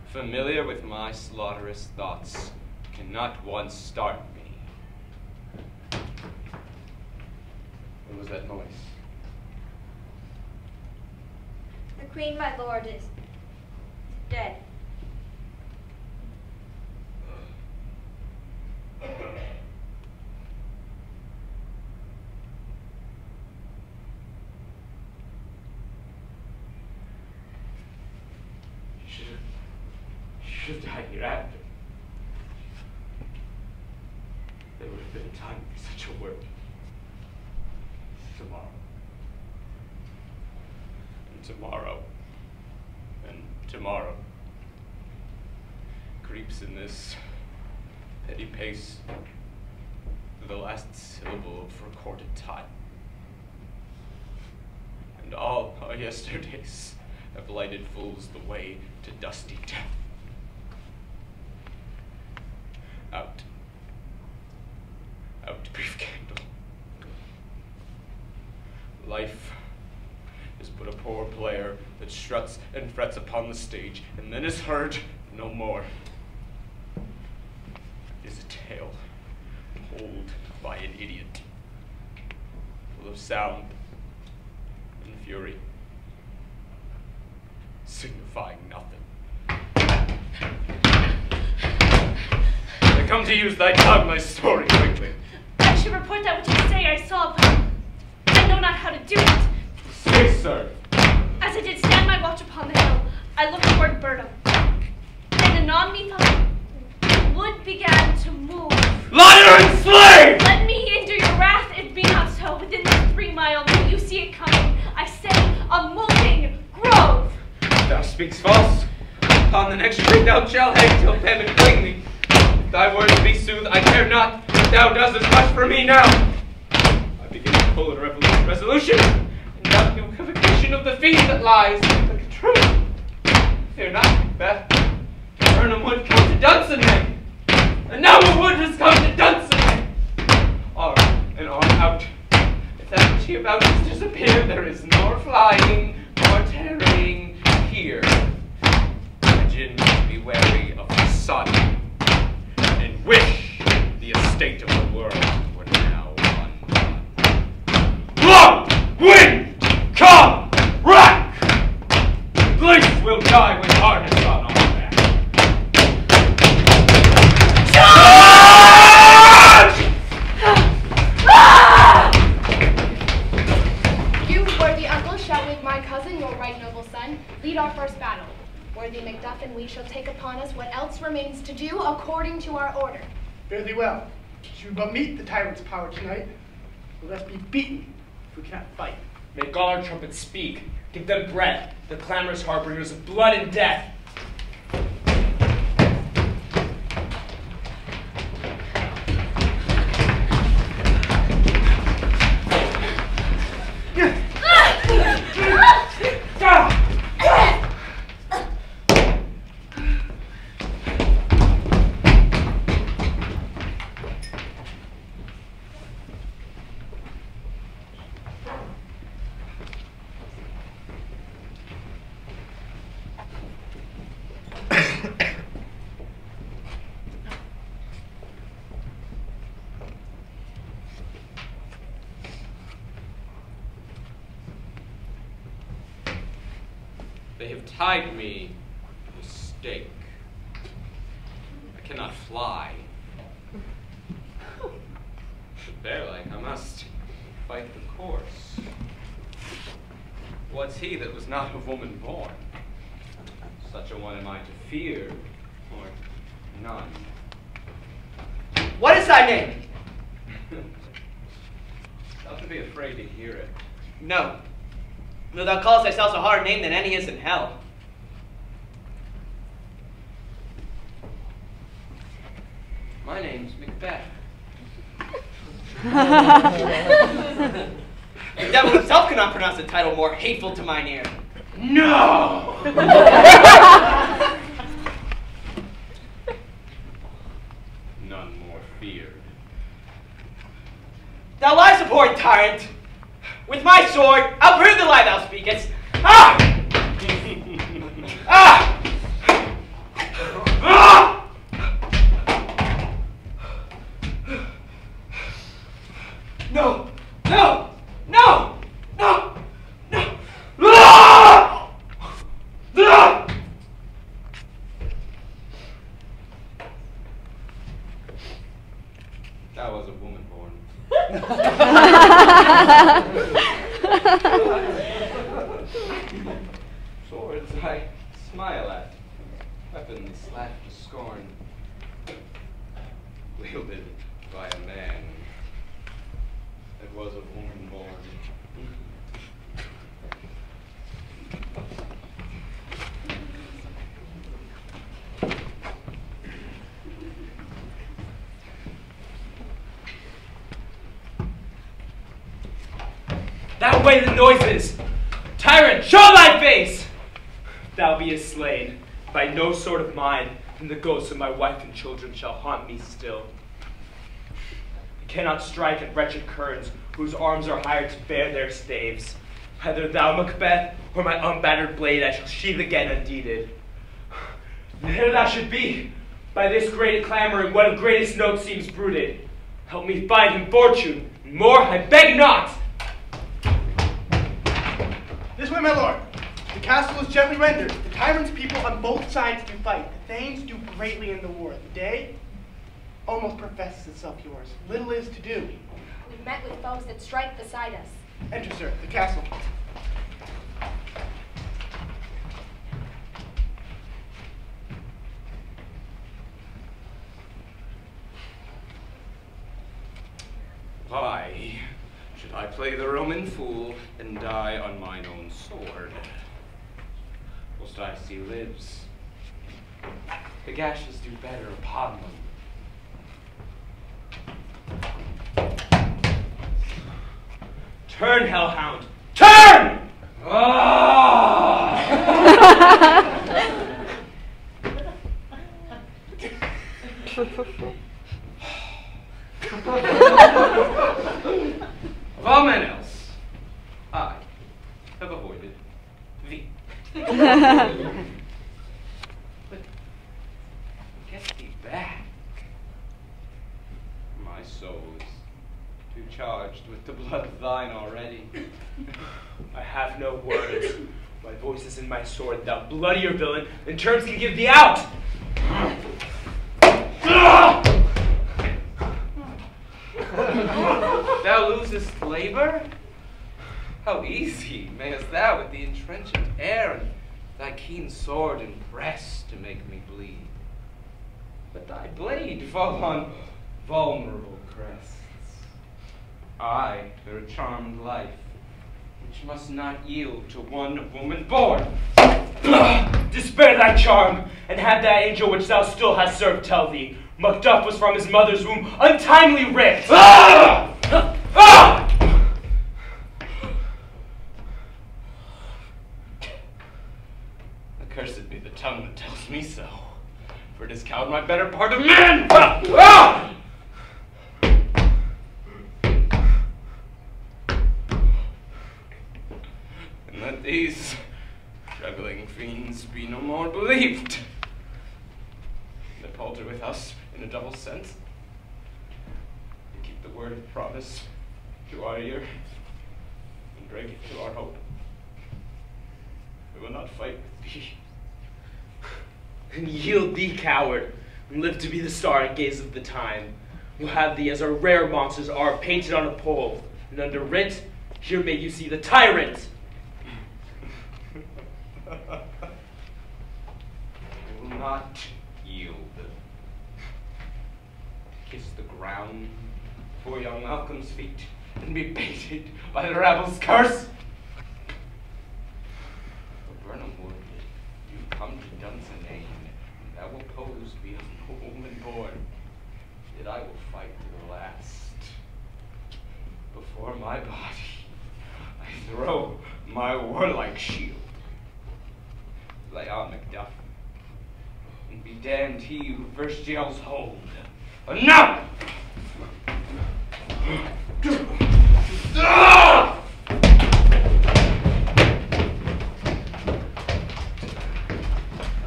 familiar with my slaughterous thoughts, cannot once start me. What was that noise? The queen, my lord, is dead. Should have died hereafter. There would have been a time for such a word. Tomorrow. And tomorrow. And tomorrow. Creeps in this petty pace to the last syllable of recorded time. And all our yesterdays have lighted fools the way to dusty death. Out. Out, brief candle. Life is but a poor player that struts and frets upon the stage, and then is heard no more. It is a tale told by an idiot, full of sound and fury, signifying nothing. I come to use thy tongue, my story quickly. I should report that which you say I saw, but I know not how to do it. Say, sir. As I did stand my watch upon the hill, I looked toward Burnham. And anon methought the wood began to speaks false. Upon the next tree thou shalt hang till famine cling thee. If thy words be sooth, I care not, but thou dost as much for me now. I begin to pull a resolution, and not the equivocation of the fiend that lies, but the truth. Fear not, Macbeth. Burnham would come to Dunsinane, and now a wood has come to Dunsinane. Arm and arm out. If that which he about to disappear, there is nor flying, nor tarrying here. Imagine to be wary of the sun, and wish the estate of the world were now undone. Blow, wind, come, rack! Place will die with harness on our back. Charge! You, worthy uncle, shall with my cousin, your right noble son, lead our first battle. Worthy Macduff and we shall take upon us what else remains to do according to our order. Fare thee well. Should we but meet the tyrant's power tonight, or lest be beaten if we cannot fight. Make all our trumpets speak. Give them breath, the clamorous harbingers of blood and death. They have tied me to a stake. I cannot fly. But bear-like, I must fight the course. What's he that was not of woman born? Such a one am I to fear, or none. What is thy name? Thou should be afraid to hear it. No. No, thou callest thyself a harder name than any is in hell. My name's Macbeth. The devil himself cannot pronounce a title more hateful to mine ear. No! None more feared. Thou lies, abhorrent tyrant! With my sword, I'll prove the lie thou speakest. Ah! Ah! Ah! No! No! No! No! No! Ah! Ah! That was a woman born. Swords I smile at, weapons laugh to scorn, wielded by a man that was a woman born. That way the noises! Tyrant, show thy face! Thou beest slain by no sword of mine, and the ghosts of my wife and children shall haunt me still. I cannot strike at wretched kerns whose arms are hired to bear their staves. Either thou, Macbeth, or my unbattered blade I shall sheathe again undeeded. There thou should be, by this great clamoring, what of greatest note seems brooded. Help me find him fortune, and more I beg not. This way, my lord. The castle is gently rendered. The tyrant's people on both sides do fight. The thanes do greatly in the war. The day almost professes itself yours. Little is to do. We've met with foes that strike beside us. Enter, sir, the castle. Why should I play the Roman fool and die on mine own sword? For most I see lives. The gashes do better upon them. Turn, hellhound! Turn! Of all men else, I have avoided thee. But get thee back. My soul is too charged with the blood of thine already. I have no words. My voice is in my sword, thou bloodier villain, than terms can give thee out! Thou losest labor? How easy mayest thou with the entrenchant air and thy keen sword impress to make me bleed. But thy blade fall on vulnerable crests. I bear a charmed life, which must not yield to one woman born. Despair thy charm, and have that angel which thou still hast served tell thee, Macduff was from his mother's womb untimely ripped. Accursed be the tongue that tells me so, for it has cowed my better part of man. And let these struggling fiends be no more believed. They palter with us in a double sense. They keep the word of promise to our ear and break it to our hope. We will not fight with thee. And yield thee, coward, and live to be the star and gaze of the time. We'll have thee as our rare monsters are, painted on a pole, and under writ, here may you see the tyrant. I will not yield. Kiss the ground before young Malcolm's feet and be baited by the rabble's curse. For Burnham Wood, you come to Dunsinane, and thou will pose be a woman born. Yet I will fight to the last. Before my body, I throw my warlike shield. Lay on Macduff, and be damned he who first yells hold. Enough!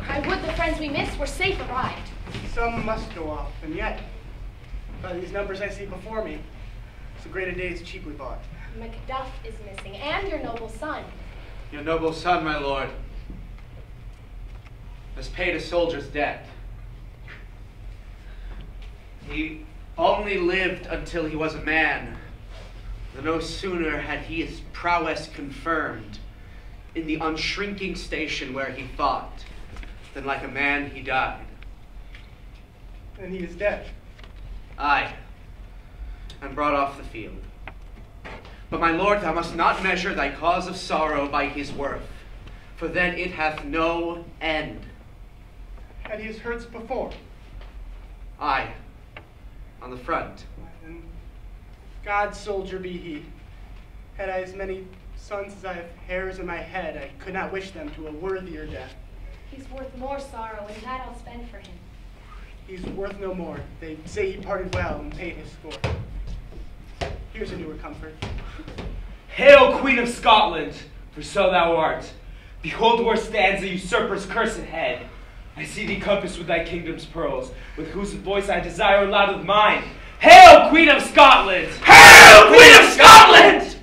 I would the friends we missed were safe arrived. Some must go off, and yet, by these numbers I see before me, so great a day is cheaply bought. Macduff is missing, and your noble son. Your noble son, my lord, has paid a soldier's debt. He only lived until he was a man, though no sooner had he his prowess confirmed in the unshrinking station where he fought, than like a man he died. And he is dead. Aye, and brought off the field. But my lord, thou must not measure thy cause of sorrow by his worth, for then it hath no end. And he has hurts before. Aye, on the front. And God's soldier be he. Had I as many sons as I have hairs in my head, I could not wish them to a worthier death. He's worth more sorrow, and that I'll spend for him. He's worth no more. They say he parted well and paid his score. Here's a newer comfort. Hail, Queen of Scotland, for so thou art. Behold where stands the usurper's cursed head. I see thee compassed with thy kingdom's pearls, with whose voice I desire loud with mine. Hail, Queen of Scotland! Hail, Queen of Scotland!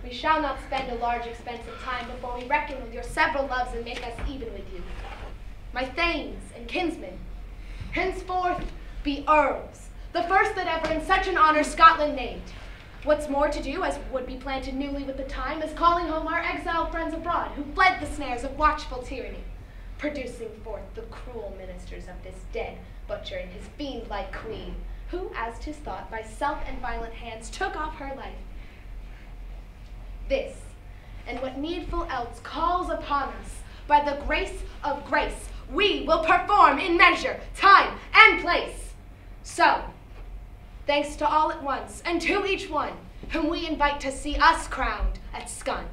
We shall not spend a large expense of time before we reckon with your several loves and make us even with you. My thanes and kinsmen, henceforth be earls, the first that ever in such an honor Scotland named. What's more to do, as would be planted newly with the time, is calling home our exiled friends abroad, who fled the snares of watchful tyranny, producing forth the cruel ministers of this dead butcher and his fiend-like queen, who, as 'tis thought, by self and violent hands took off her life. This and what needful else calls upon us, by the grace of grace, we will perform in measure, time, and place. So, thanks to all at once, and to each one whom we invite to see us crowned at Scun.